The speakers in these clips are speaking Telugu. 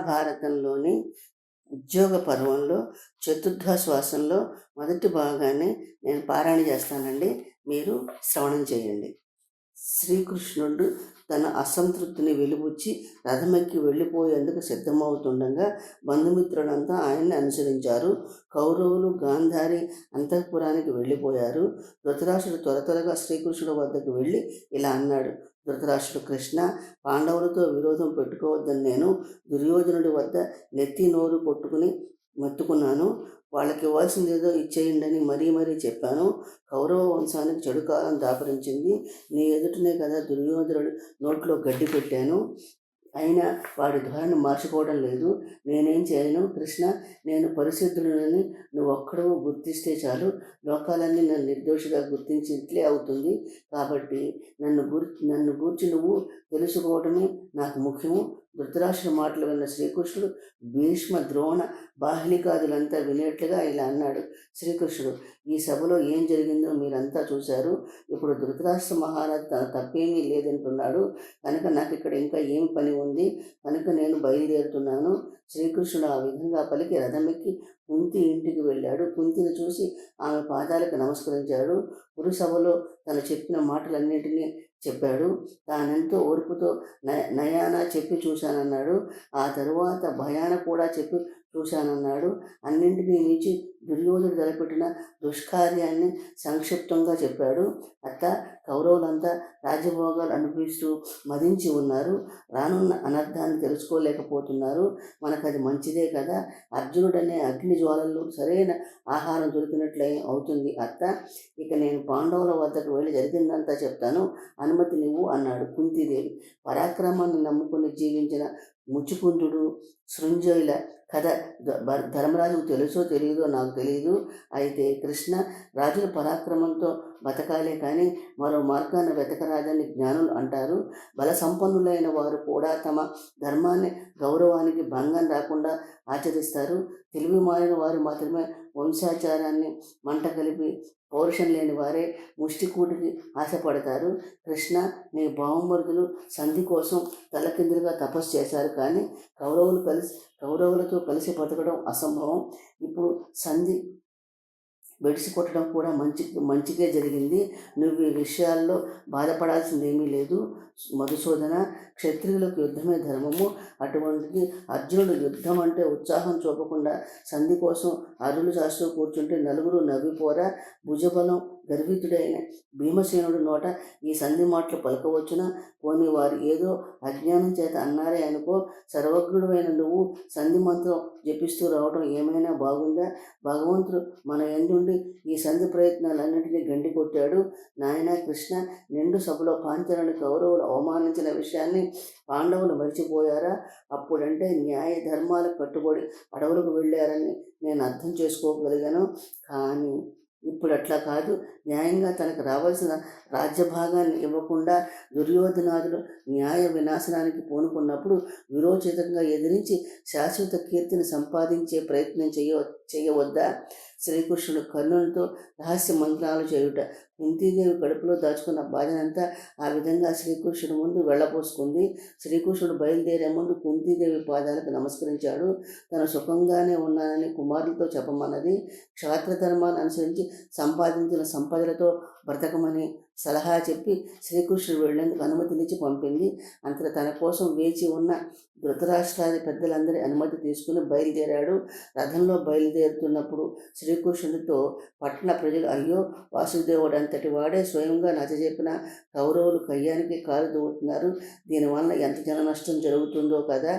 మహాభారతంలోని ఉద్యోగ పర్వంలో చతుర్థాశ్వాసంలో మొదటి భాగాన్ని నేను పారాయణ చేస్తానండి. మీరు శ్రవణం చేయండి. శ్రీకృష్ణుడు తన అసంతృప్తిని వెలిబుచ్చి రథమెక్కి వెళ్ళిపోయేందుకు సిద్ధమవుతుండగా బంధుమిత్రులంతా ఆయన్ని అనుసరించారు. కౌరవులు గాంధారి అంతఃపురానికి వెళ్ళిపోయారు. ధృతరాష్ట్రుడు త్వరగా శ్రీకృష్ణుడి వద్దకు వెళ్ళి ఇలా అన్నాడు. ధృతరాష్ట్రుడు, కృష్ణ, పాండవులతో విరోధం పెట్టుకోవద్దని నేను దుర్యోధనుడి వద్ద నెత్తి నోరు కొట్టుకుని మెత్తుకున్నాను. వాళ్ళకి ఇవ్వాల్సింది ఏదో ఇచ్చేయండి మరీ చెప్పాను. కౌరవ వంశానికి చెడు కాలం దాపరించింది. నీ ఎదుటనే కదా దుర్యోధనుడి నోట్లో గడ్డి పెట్టాను. అయినా వాడి ధోరణి మార్చుకోవడం లేదు. నేనేం చేయను కృష్ణ, నేను పరిశుద్ధుడనని నువ్వు ఒక్కడవు గుర్తిస్తే చాలు. లోకాలన్నీ నన్ను నిర్దోషిగా గుర్తించినట్లే అవుతుంది. కాబట్టి నన్ను గూర్చి నువ్వు తెలుసుకోవడమే నాకు ముఖ్యము. ధృతరాష్ట్రుడి మాటలు విన్న శ్రీకృష్ణుడు భీష్మ, ద్రోణ, బాహ్లికాదులంతా వినేట్లుగా ఇలా అన్నాడు. శ్రీకృష్ణుడు, ఈ సభలో ఏం జరిగిందో మీరంతా చూశారు. ఇప్పుడు ధృతరాష్ట్ర మహారాజు తన తప్పేమీ లేదంటున్నాడు కనుక నాకు ఇక్కడ ఇంకా ఏం పని ఉంది కనుక నేను బయలుదేరుతున్నాను. శ్రీకృష్ణుడు ఆ విధంగా పలికి రథమెక్కి కుంతి ఇంటికి వెళ్ళాడు. కుంతిని చూసి ఆమె పాదాలకు నమస్కరించాడు. పురుసభలో తను చెప్పిన మాటలన్నింటినీ చెప్పాడు. తానెంతో ఓర్పుతో నయాన చెప్పి చూశానన్నాడు. ఆ తరువాత భయాన కూడా చెప్పి చూశానన్నాడు. అన్నింటినీ మించి దుర్యోధనుడు తలపెట్టిన దుష్కార్యాన్ని సంక్షిప్తంగా చెప్పాడు. అత్త, కౌరవులంతా రాజ్యభోగాలు అనుభవిస్తూ మదించి ఉన్నారు. రానున్న అనర్థాన్ని తెలుసుకోలేకపోతున్నారు. మనకు అది మంచిదే కదా. అర్జునుడనే అగ్ని జ్వాలల్లో సరైన ఆహారం దొరికినట్లే అవుతుంది అత్త. ఇక నేను పాండవుల వద్దకు వెళ్ళి జరిగిందంతా చెప్తాను, అనుమతి నువ్వు అన్నాడు. కుంతీదేవి పరాక్రమాన్ని నమ్ముకుని జీవించిన ముచుకుందుడు, సృంజయుల కథ ధర్మరాజుకు తెలుసో తెలియదో నాకు తెలియదు. అయితే కృష్ణ, రాజుల పరాక్రమంతో బతకాలే కానీ మరో మార్గాన్ని వెతకరాదని జ్ఞానులు అంటారు. బల సంపన్నులైన వారు కూడా తమ ధర్మాన్ని, గౌరవానికి భంగం రాకుండా ఆచరిస్తారు. తెలివి మారిన వారు మాత్రమే వంశాచారాన్ని మంట కలిపి పౌరుషం లేని వారే ముష్టికూటికి ఆశపడతారు. కృష్ణ, నీ బావమరుదులు సంధి కోసం తలకిందులుగా తపస్సు చేశారు కానీ కౌరవులతో కలిసి బతకడం అసంభవం. ఇప్పుడు సంధి బెడిసి కొట్టడం కూడా మంచిగా జరిగింది. నువ్వు ఈ విషయాల్లో బాధపడాల్సిందేమీ లేదు మధుసూదన. క్షత్రియులకు యుద్ధమే ధర్మము. అటువంటిది అర్జునుడు యుద్ధం అంటే ఉత్సాహం చూపకుండా సంధి కోసం అరులు చాస్తూ కూర్చుంటే నలుగురు నవ్విపోరా? భుజబలం గర్వితుడైన భీమసేనుడు నోట ఈ సంధి మాటలు పలకవచ్చున? పోనీ వారు ఏదో అజ్ఞానం చేత అన్నారే అనుకో. సర్వజ్ఞుడైన నువ్వు సంధి మంత్రం జపిస్తూ రావడం ఏమైనా బాగుందా? భగవంతుడు మన ఎందుండి ఈ సంధి ప్రయత్నాలన్నింటినీ గండి కొట్టాడు. నాయన కృష్ణ, నిండు సభలో పాంచాలని కౌరవులు అవమానించిన విషయాన్ని పాండవులు మరిచిపోయారా? అప్పుడంటే న్యాయ ధర్మాలకు కట్టుబడి అడవులకు వెళ్ళారని నేను అర్థం చేసుకోగలిగాను. కానీ ఇప్పుడు అట్లా కాదు. న్యాయంగా తనకు రావాల్సిన రాజ్యభాగాన్ని ఇవ్వకుండా దుర్యోధనాదులు న్యాయ వినాశనానికి పూనుకున్నప్పుడు విరోచితంగా ఎదిరించి శాశ్వత కీర్తిని సంపాదించే ప్రయత్నం చేయవద్దా? శ్రీకృష్ణుడు కర్ణునితో రహస్య మంత్రాలు చేయుట, కుంతీదేవి కడుపులో దాచుకున్న బాధనంతా ఆ విధంగా శ్రీకృష్ణుడి ముందు వెళ్ళపోసుకుంది. శ్రీకృష్ణుడు బయలుదేరే ముందు కుంతీదేవి పాదాలకు నమస్కరించాడు. తను సుఖంగానే ఉన్నానని కుమారులతో చెప్పమన్నది. క్షాత్రధర్మాన్ని అనుసరించి సంపాదించిన సంపదలతో బ్రతకమని సలహా చెప్పి శ్రీకృష్ణుడు వెళ్లేందుకు అనుమతినిచ్చి పంపింది. అంతటా తన కోసం వేచి ఉన్న ధృతరాష్ట్రాది పెద్దలందరి అనుమతి తీసుకుని బయలుదేరాడు. రథంలో బయలుదేరుతున్నప్పుడు శ్రీకృష్ణుడితో పట్టణ ప్రజలు, అయ్యో వాసుదేవుడు అంతటి వాడే స్వయంగా నచ్చజెప్పిన కౌరవులు కయ్యానికి కాలు దూవుతున్నారు. దీనివల్ల ఎంత జన నష్టం జరుగుతుందో కదా.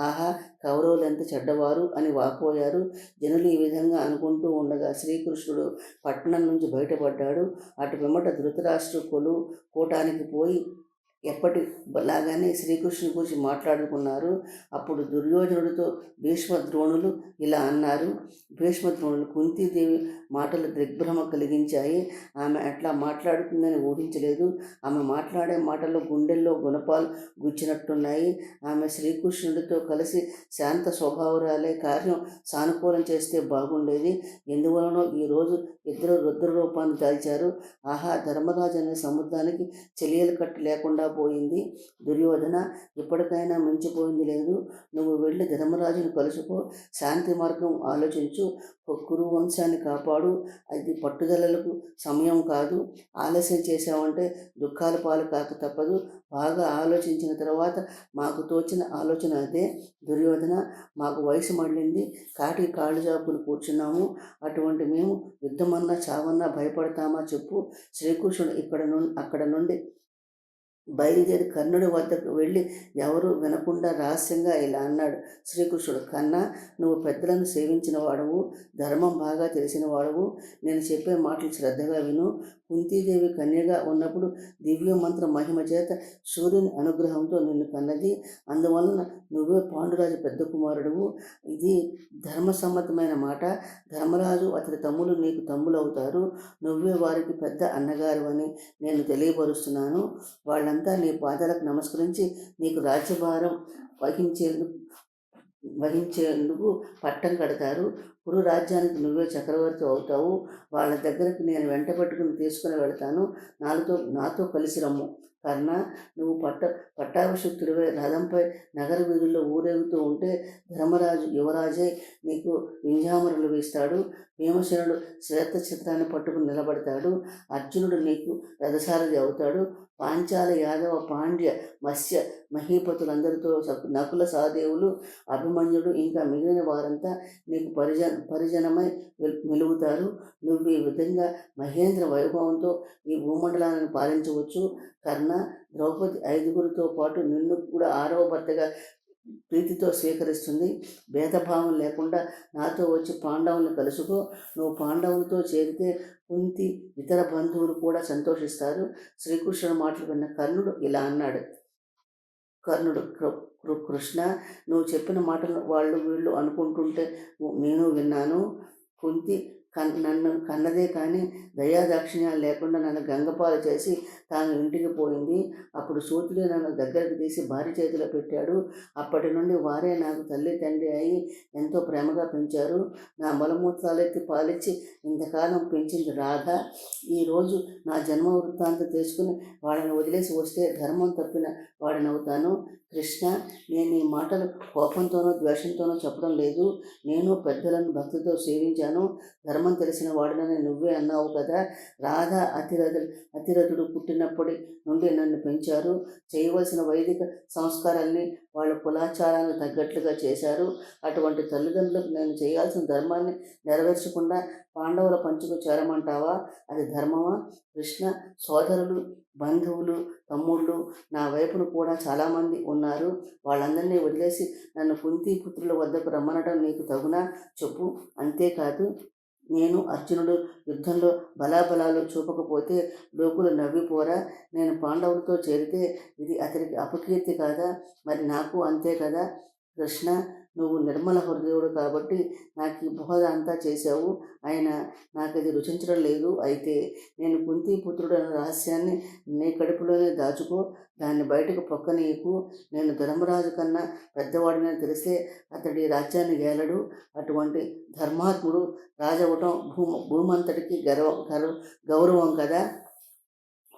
ఆహా, కౌరవులు ఎంత చెడ్డవారు అని వాపోయారు. జనులు ఈ విధంగా అనుకుంటూ ఉండగా శ్రీకృష్ణుడు పట్టణం నుంచి బయటపడ్డాడు. అటు పిమ్మట ధృతరాష్ట్ర కూటానికి పోయి ఎప్పటిలాగానే శ్రీకృష్ణుని గురించి మాట్లాడుకున్నారు. అప్పుడు దుర్యోధనుడితో భీష్మద్రోణులు ఇలా అన్నారు. భీష్మద్రోణులు కుంతీదేవి మాటలు దిగ్భ్రమ కలిగించాయి. ఆమె అట్లా మాట్లాడుతుందని ఊహించలేదు. ఆమె మాట్లాడే మాటల్లో గుండెల్లో గుణపాలు గుచ్చినట్టున్నాయి. ఆమె శ్రీకృష్ణుడితో కలిసి శాంత స్వభావరాలే. కార్యం సానుకూలం చేస్తే బాగుండేది. ఎందువలనో ఈరోజు ఇద్దరు రుద్ర రూపాన్ని దాల్చారు. ఆహా, ధర్మరాజు అనే సముద్రానికి చెలియలు కట్టు లేకుండా పోయింది. దుర్యోధన, ఇప్పటికైనా మించిపోయింది లేదు. నువ్వు వెళ్ళి ధర్మరాజును కలుసుకో, శాంతి మార్గం ఆలోచించు, కురు వంశాన్ని కాపాడు. అది పట్టుదలలకు సమయం కాదు. ఆలస్యం చేశావంటే దుఃఖాల పాలు కాక తప్పదు. బాగా ఆలోచించిన తర్వాత మాకు తోచిన ఆలోచన అదే. దుర్యోధన, మాకు వయసు మళ్ళింది, కాటికి కాళ్ళు చాపుకుని కూర్చున్నాము. అటువంటి మేము యుద్ధమన్నా చావన్నా భయపడతామా చెప్పు. శ్రీకృష్ణుడు అక్కడ నుండి బయలుదేరి కర్ణుడి వద్దకు వెళ్ళి ఎవరు వినకుండా రహస్యంగా ఇలా అన్నాడు. శ్రీకృష్ణుడు, కన్నా, నువ్వు పెద్దలను సేవించిన వాడవు, ధర్మం బాగా తెలిసిన వాడవు. నేను చెప్పే మాటలు శ్రద్ధగా విను. కుంతీదేవి కన్యగా ఉన్నప్పుడు దివ్య మంత్ర మహిమ చేత సూర్యుని అనుగ్రహంతో నిన్ను కన్నది. అందువలన నువ్వే పాండురాజు పెద్ద కుమారుడువు. ఇది ధర్మసమ్మతమైన మాట. ధర్మరాజు అతడి తమ్ములు నీకు తమ్ములవుతారు. నువ్వే వారికి పెద్ద అన్నగారు అని నేను తెలియపరుస్తున్నాను. వాళ్ళంతా నీ పాదాలకు నమస్కరించి నీకు రాజ్యభారం వహించేందుకు పట్టం కడతారు. కురు రాజ్యానికి నువ్వే చక్రవర్తి అవుతావు. వాళ్ళ దగ్గరకు నేను వెంట పెట్టుకుని తీసుకుని వెళతాను. నాతో కలిసి రమ్ము. కర్ణ, నువ్వు పట్టాభిషిక్తుడివై రథంపై నగర వీధుల్లో ఊరేగుతూ ఉంటే ధర్మరాజు యువరాజే నీకు వింజామరులు వేస్తాడు. భీమసేనుడు శ్వేత చిత్రాన్ని పట్టుకుని నిలబడతాడు. అర్జునుడు నీకు రథసారథి అవుతాడు. పాంచాల, యాదవ, పాండ్య, మత్స్య మహీపతులందరితో నకుల, సహదేవులు, అభిమన్యుడు ఇంకా మిగిలిన వారంతా నీకు పరిజనమై మెలుగుతారు. నువ్వు ఈ విధంగా మహేంద్ర వైభవంతో ఈ భూమండలాన్ని పాలించవచ్చు. కర్ణ, ద్రౌపది 5గురితో పాటు నిన్ను కూడా 6వ భర్తగా ప్రీతితో స్వీకరిస్తుంది. భేదభావం లేకుండా నాతో వచ్చి పాండవులను కలుసుకో. నువ్వు పాండవులతో చేరితే కుంతి, ఇతర బంధువులు కూడా సంతోషిస్తారు. శ్రీకృష్ణుడు మాటలు విన్న కర్ణుడు ఇలా అన్నాడు. కర్ణుడు, కృష్ణ, నువ్వు చెప్పిన మాటలు వాళ్ళు వీళ్ళు అనుకుంటుంటే నేను విన్నాను. కుంతి నన్ను కన్నదే కానీ దయాదాక్షిణ్యాలు లేకుండా నన్ను గంగపాలు చేసి తాను ఇంటికి పోయింది. అప్పుడు సూతుడే నన్ను దగ్గరికి తీసి భార్య చేతిలో పెట్టాడు. అప్పటి నుండి వారే నాకు తల్లి తండ్రి అయి ఎంతో ప్రేమగా పెంచారు. నా మలమూత్రాలెత్తి పాలిచ్చి ఇంతకాలం పెంచింది రాధ. ఈరోజు నా జన్మ వృత్తాంతం తీసుకుని వాళ్ళని వదిలేసి వస్తే ధర్మం తప్పిన వాడినవుతాను. కృష్ణ, నేను ఈ మాటలు కోపంతోనో ద్వేషంతోనో చెప్పడం లేదు. నేను పెద్దలను భక్తితో సేవించాను. ధర్మం తెలిసిన వాడినని నువ్వే అన్నావు కదా. రాధ అతిరథుడు పుట్టినప్పటి నుండి నన్ను పెంచారు. చేయవలసిన వైదిక సంస్కారాల్ని వాళ్ళ కులాచారానికి తగ్గట్లుగా చేశారు. అటువంటి తల్లిదండ్రులకు నేను చేయాల్సిన ధర్మాన్ని నెరవేర్చకుండా పాండవుల పంచుకు చేరమంటావా? అది ధర్మమా? కృష్ణ, సోదరులు, బంధువులు, తమ్ముళ్ళు నా వైపును కూడా చాలామంది ఉన్నారు. వాళ్ళందరినీ వదిలేసి నన్ను కుంతి పుత్రుల వద్దకు రమ్మనటం నీకు తగునా చెప్పు. అంతేకాదు, నేను అర్జునుడు యుద్ధంలో బలాబలాలు చూపకపోతే లోకులు నవ్విపోరా? నేను పాండవులతో చేరితే ఇది అతనికి అపకీర్తి కాదా? మరి నాకు అంతే కదా. కృష్ణ, నువ్వు నిర్మల హృదయుడు కాబట్టి నాకు ఈ బోధ అంతా చేశావు. అయినా నాకు ఇది రుచించడం లేదు. అయితే నేను కుంతిపుత్రుడు అనే రహస్యాన్ని నీ కడుపులోనే దాచుకో. దాన్ని బయటకు పొక్కనీయకు. నేను ధర్మరాజు కన్నా పెద్దవాడిని తెలిస్తే అతడి రాజ్యాన్ని గేలడు. అటువంటి ధర్మాత్ముడు రాజవటం భూమంతటికి గౌరవం కదా.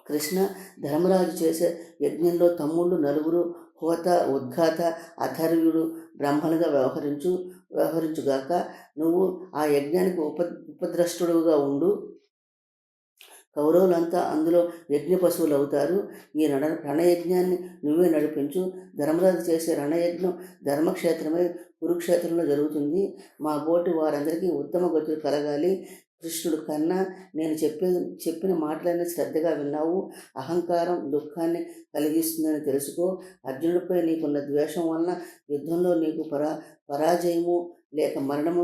కృష్ణ, ధర్మరాజు చేసే యజ్ఞంలో తమ్ముళ్ళు 4 హోత, ఉద్ఘాత, అథర్వుడు బ్రహ్మలుగా వ్యవహరించుగాక. నువ్వు ఆ యజ్ఞానికి ఉపద్రష్టుడుగా ఉండు. కౌరవులంతా అందులో యజ్ఞ పశువులు అవుతారు. ఈ రణయజ్ఞాన్ని నువ్వే నడిపించు. ధర్మరాజు చేసే రణయజ్ఞం ధర్మక్షేత్రమే కురుక్షేత్రంలో జరుగుతుంది. మా బోటి వారందరికీ ఉత్తమ గతులు కలగాలి. కృష్ణుడు, కన్నా, నేను చెప్పిన మాటలన్నీ శ్రద్ధగా విన్నావు. అహంకారం దుఃఖాన్ని కలిగిస్తుందని తెలుసుకో. అర్జునుడిపై నీకున్న ద్వేషం వలన యుద్ధంలో నీకు పరాజయము లేక మరణము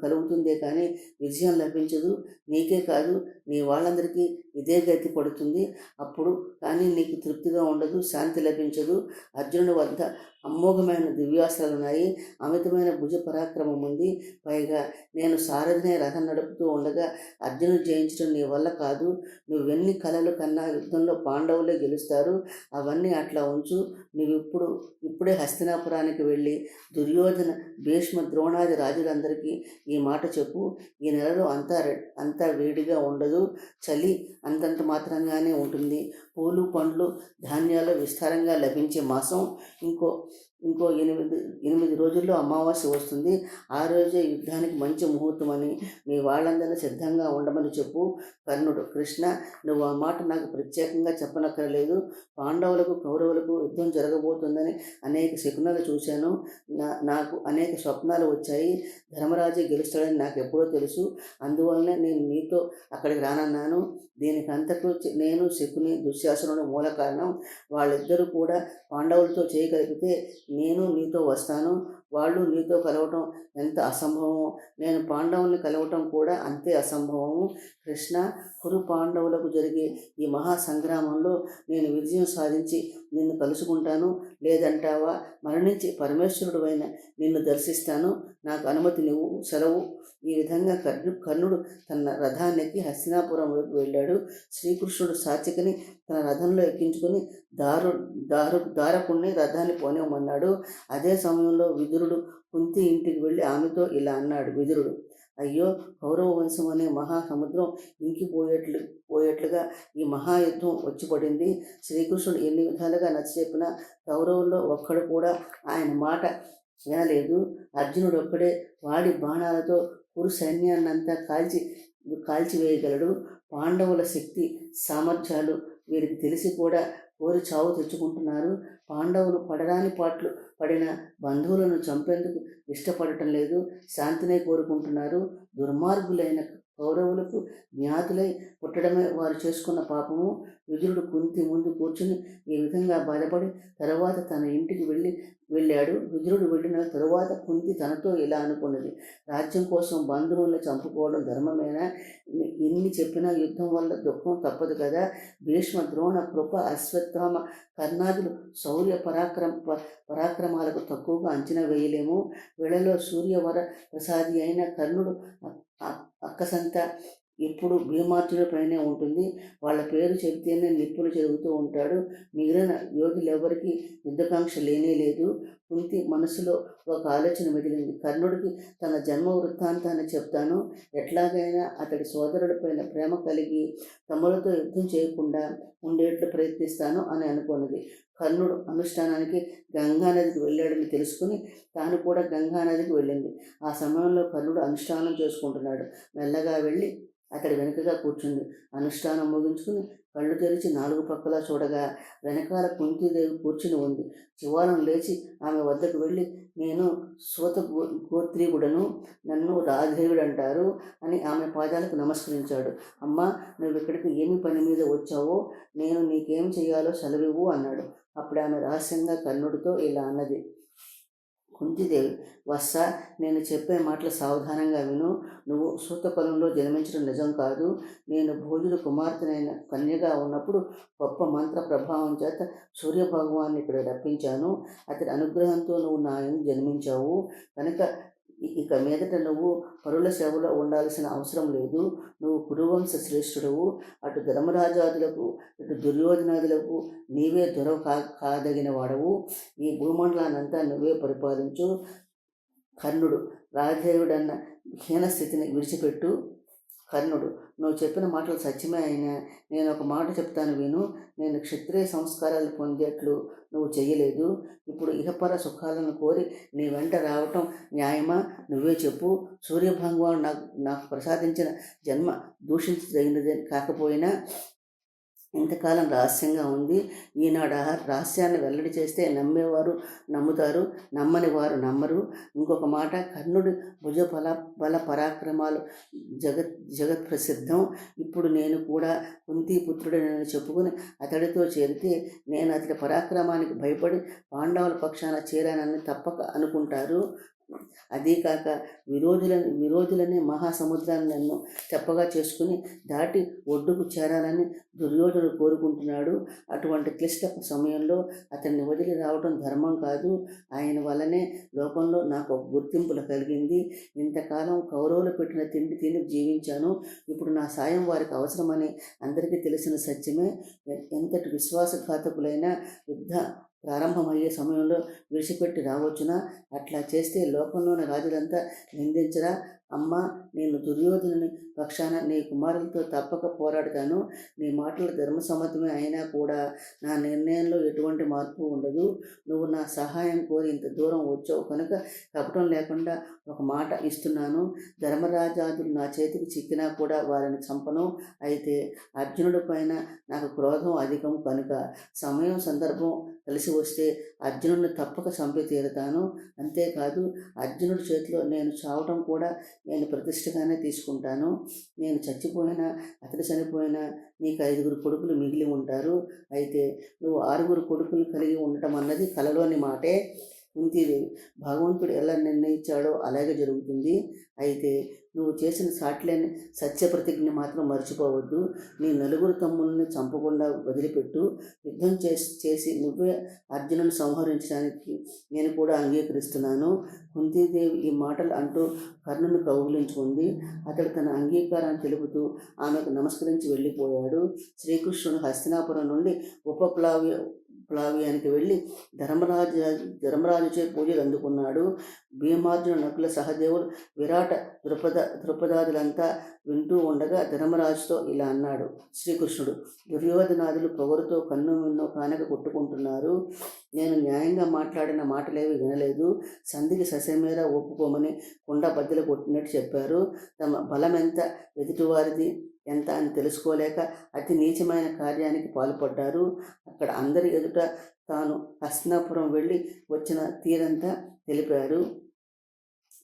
కలుగుతుందే కానీ విజయం లభించదు. నీకే కాదు, నీ వాళ్ళందరికీ ఇదే గతి పడుతుంది. అప్పుడు కానీ నీకు తృప్తిగా ఉండదు, శాంతి లభించదు. అర్జునుడి వద్ద అమోఘమైన దివ్యాస్త్రాలు ఉన్నాయి, అమితమైన భుజ పరాక్రమం ఉంది. పైగా నేను సారథినే రథం నడుపుతూ ఉండగా అర్జునుడు జయించడం నీ వల్ల కాదు. నువ్వెన్ని కలలు కన్నా యుద్ధంలో పాండవులే గెలుస్తారు. అవన్నీ అట్లా ఉంచు. ఇప్పుడే హస్తినాపురానికి వెళ్ళి దుర్యోధన, భీష్మ, ద్రోణాది రాజులందరికీ ఈ మాట చెప్పు. ఈ నెలలో అంతా వేడిగా ఉండదు, చలి అంతంత మాత్రంగానే ఉంటుంది. పూలు, పండ్లు, ధాన్యాలు విస్తారంగా లభించే మాసం. ఇంకో 8 రోజుల్లో అమావాస్య వస్తుంది. ఆ రోజే యుద్ధానికి మంచి ముహూర్తమని మీ వాళ్ళందరినీ సిద్ధంగా ఉండమని చెప్పు. కర్ణుడు: కృష్ణ, నువ్వు ఆ మాట నాకు ప్రత్యేకంగా చెప్పనక్కర్లేదు. పాండవులకు, కౌరవులకు యుద్ధం జరగబోతుందని అనేక శకునాలు చూశాను. నాకు అనేక స్వప్నాలు వచ్చాయి. ధర్మరాజే గెలుస్తాడని నాకు ఎప్పుడో తెలుసు. అందువల్లనే నేను నీతో అక్కడికి రానన్నాను. దీనికంతకు నేను, శకుని, దుశ్శాసనుడు మూల కారణం. వాళ్ళిద్దరూ కూడా పాండవులతో చేయగలిగితే నేను నీతో వస్తాను. వాళ్ళు నీతో కలవటం ఎంత అసంభవమో నేను పాండవుల్ని కలవటం కూడా అంతే అసంభవము. కృష్ణ, కురు పాండవులకు జరిగే ఈ మహాసంగ్రామంలో నేను విజయం సాధించి నిన్ను కలుసుకుంటాను. లేదంటావా? మరణించి పరమేశ్వరుడు అయిన నిన్ను దర్శిస్తాను. నాకు అనుమతి నువ్వు, సెలవు. ఈ విధంగా కర్ణుడు తన రథాన్నెక్కి హస్తినాపురం వైపు వెళ్ళాడు. శ్రీకృష్ణుడు సాత్యకిని తన రథంలో ఎక్కించుకుని దారకుణ్ణి రథాన్ని పోనివ్వమన్నాడు. అదే సమయంలో విదురుడు కుంతి ఇంటికి వెళ్ళి ఆమెతో ఇలా అన్నాడు. విదురుడు: అయ్యో, కౌరవ వంశం అనే మహాసముద్రం పోయేట్లుగా ఈ మహాయుద్ధం వచ్చి పడింది. శ్రీకృష్ణుడు ఎన్ని విధాలుగా నచ్చచెప్పినా కౌరవుల్లో ఒక్కడు కూడా ఆయన మాట వినలేదు. అర్జునుడు ఒక్కడే వాడి బాణాలతో కురు సైన్యాన్నంతా కాల్చివేయగలడు. పాండవుల శక్తి సామర్థ్యాలు వీరికి తెలిసి కూడా కోరి చావు తెచ్చుకుంటున్నారు. పాండవులు పడరాని పాట్లు పడిన బంధువులను చంపేందుకు ఇష్టపడటం లేదు, శాంతినే కోరుకుంటున్నారు. దుర్మార్గులైన కౌరవులకు జ్ఞాతులై పుట్టడమే వారు చేసుకున్న పాపము. విదురుడు కుంతి ముందు కూర్చుని ఈ విధంగా బాధపడి తరువాత తన ఇంటికి వెళ్ళాడు. విదురుడు వెళ్ళిన తరువాత కుంతి తనతో ఇలా అనుకున్నది: రాజ్యం కోసం బంధువుల్ని చంపుకోవడం ధర్మమేనా? ఇన్ని చెప్పినా యుద్ధం వల్ల దుఃఖం తప్పదు కదా. భీష్మ, ద్రోణ, కృప, అశ్వత్థామ, కర్ణాదులు శౌర్య పరాక్రమాలకు తక్కువగా అంచనా వేయలేము. వీళ్ళలో సూర్యవర ప్రసాది అయిన కర్ణుడు అక్కసంత ఎప్పుడు భీమార్జునుడిపైనే ఉంటుంది. వాళ్ళ పేరు చెబితేనే నిప్పులు చెరుగుతూ ఉంటాడు. మిగిలిన యోధులెవరికి యుద్ధకాంక్ష లేనేలేదు. కుంతి మనసులో ఒక ఆలోచన మెదిలింది. కర్ణుడికి తన జన్మ వృత్తాంతాన్ని చెప్తాను. ఎట్లాగైనా అతడి సోదరుడిపైన ప్రేమ కలిగి తమ్ములతో యుద్ధం చేయకుండా ఉండేట్లు ప్రయత్నిస్తాను అని అనుకున్నది. కర్ణుడు అనుష్ఠానానికి గంగానదికి వెళ్ళాడని తెలుసుకుని తాను కూడా గంగానదికి వెళ్ళింది. ఆ సమయంలో కర్ణుడు అనుష్ఠానం చేసుకుంటున్నాడు. మెల్లగా వెళ్ళి అతడి వెనుకగా కూర్చుంది. అనుష్ఠానం ముగించుకుని కళ్ళు తెరిచి 4 పక్కలా చూడగా వెనకాల కుంతీదేవి కూర్చుని ఉంది. చివారం లేచి ఆమె వద్దకు వెళ్ళి, నేను సూత గోత్రీయుడను, నన్ను రాధేయుడు అంటారు అని ఆమె పాదాలకు నమస్కరించాడు. అమ్మా, నువ్వు ఇక్కడికి ఏమి పని మీద వచ్చావో, నేను నీకేం చేయాలో సెలవివ్వు అన్నాడు. అప్పుడు ఆమె రహస్యంగా కర్ణుడితో ఇలా అన్నది. కుంతిదేవి: వత్స, నేను చెప్పే మాటలు సావధానంగా విను. నువ్వు సూతకులంలో జన్మించడం నిజం కాదు. నేను భోజుడు కుమార్తెనైన కన్యగా ఉన్నప్పుడు గొప్ప మంత్ర ప్రభావం చేత సూర్యభగవాన్ని ఇక్కడ రప్పించాను. అతడి అనుగ్రహంతో నువ్వు నా యందు జన్మించావు కనుక ఇక మీదట నువ్వు పరుల సేవలో ఉండాల్సిన అవసరం లేదు. నువ్వు కురువంశ శ్రేష్ఠుడవు. అటు ధర్మరాజాదులకు ఇటు దుర్యోధనాదులకు నీవే కాదగిన వాడవు. ఈ భూమండలాన్నంతా నువ్వే పరిపాలించు. కర్ణుడు: రాధేయుడన్న హీనస్థితిని విడిచిపెట్టు. కర్ణుడు: నువ్వు చెప్పిన మాటలు సత్యమే అయినా నేను ఒక మాట చెప్తాను విను. నేను క్షత్రియ సంస్కారాలు పొందేట్లు నువ్వు చెయ్యలేదు. ఇప్పుడు ఇహపర సుఖాలను కోరి నీ వెంట రావటం న్యాయమా? నువ్వే చెప్పు. సూర్యభగవాను నాకు ప్రసాదించిన జన్మ దూషించదగినది కాకపోయినా ఇంతకాలం రహస్యంగా ఉంది. ఈనాడు రహస్యాన్ని వెల్లడి చేస్తే నమ్మేవారు నమ్ముతారు, నమ్మని వారు నమ్మరు. ఇంకొక మాట, కర్ణుడి భుజ బల పరాక్రమాలు జగత్ ప్రసిద్ధం. ఇప్పుడు నేను కూడా కుంతీపుత్రుడని చెప్పుకుని అతడితో చేరితే నేను అతడి పరాక్రమానికి భయపడి పాండవుల పక్షాన చేరానని తప్పక అనుకుంటారు. అదీ కాక విరోధులని మహాసముద్రాన్ని నన్ను తెప్పగా చేసుకుని దాటి ఒడ్డుకు చేరాలని దుర్యోధనుడు కోరుకుంటున్నాడు. అటువంటి క్లిష్ట సమయంలో అతన్ని వదిలి రావడం ధర్మం కాదు. ఆయన వల్లనే లోకంలో నాకు ఒక గుర్తింపు కలిగింది. ఇంతకాలం కౌరవులు పెట్టిన తిండి తిని జీవించాను. ఇప్పుడు నా సాయం వారికి అవసరమని అందరికీ తెలిసిన సత్యమే. ఎంతటి విశ్వాసఘాతకులైన యుద్ధ ప్రారంభమయ్యే సమయంలో విడిచిపెట్టి రావచ్చునా? అట్లా చేస్తే లోకంలోని రాజులంతా నిందించరా? అమ్మ, నేను దుర్యోధనుని పక్షాన నీ కుమారులతో తప్పక పోరాడతాను. నీ మాటలు ధర్మసమ్మతమే అయినా కూడా నా నిర్ణయంలో ఎటువంటి మార్పు ఉండదు. నువ్వు నా సహాయం కోరి ఇంత దూరం వచ్చావు కనుక కపటం లేకుండా ఒక మాట ఇస్తున్నాను. ధర్మరాజాదులు నా చేతికి చిక్కినా కూడా వారిని చంపను. అయితే అర్జునుడి పైన నాకు క్రోధం అధికం కనుక సమయం సందర్భం కలిసి వస్తే అర్జునుడిని తప్పక చంపి తీరుతాను. అంతేకాదు, అర్జునుడి చేతిలో నేను చావటం కూడా నేను ప్రతిష్టగానే తీసుకుంటాను. నేను చచ్చిపోయినా అతడు చనిపోయినా నీకు 5 కొడుకులు మిగిలి ఉంటారు. అయితే నువ్వు 6 కొడుకులు కలిగి ఉండటం అన్నది కలలోని మాటే. కుంతీదేవి, భగవంతుడు ఎలా నిర్ణయించాడో అలాగే జరుగుతుంది. అయితే నువ్వు చేసిన సాటిలేని సత్యప్రతిజ్ఞ మాత్రం మర్చిపోవద్దు. నీ 4 తమ్ముల్ని చంపకుండా వదిలిపెట్టు. యుద్ధం చేసి నువ్వే అర్జునుని సంహరించడానికి నేను కూడా అంగీకరిస్తున్నాను. కుంతీదేవి ఈ మాటలు అంటూ కర్ణుని కౌగిలించుకుంది. అతడు తన అంగీకారాన్ని తెలుపుతూ ఆమెకు నమస్కరించి వెళ్ళిపోయాడు. శ్రీకృష్ణుడు హస్తినాపురం నుండి ప్లావ్యానికి వెళ్ళి ధర్మరాజుచే పూజలు అందుకున్నాడు. భీమార్జున నకుల సహదేవులు విరాట ద్రుపదాదులంతా వింటూ ఉండగా ధర్మరాజుతో ఇలా అన్నాడు శ్రీకృష్ణుడు. దుర్యోధనాదులు పొగరుతో కన్ను మిన్నో కానక కొట్టుకుంటున్నారు. నేను న్యాయంగా మాట్లాడిన మాటలేవి వినలేదు. సంధికి ససేమేర ఒప్పుకోమని కుండ బద్దలు కొట్టినట్టు చెప్పారు. తమ బలం ఎంత, ఎదుటివారిది ఎంత అని తెలుసుకోలేక అతి నీచమైన కార్యానికి పాల్పడ్డారు. అక్కడ అందరి ఎదుట తాను హస్తినాపురం వెళ్ళి వచ్చిన తీరంతా తెలిపాడు.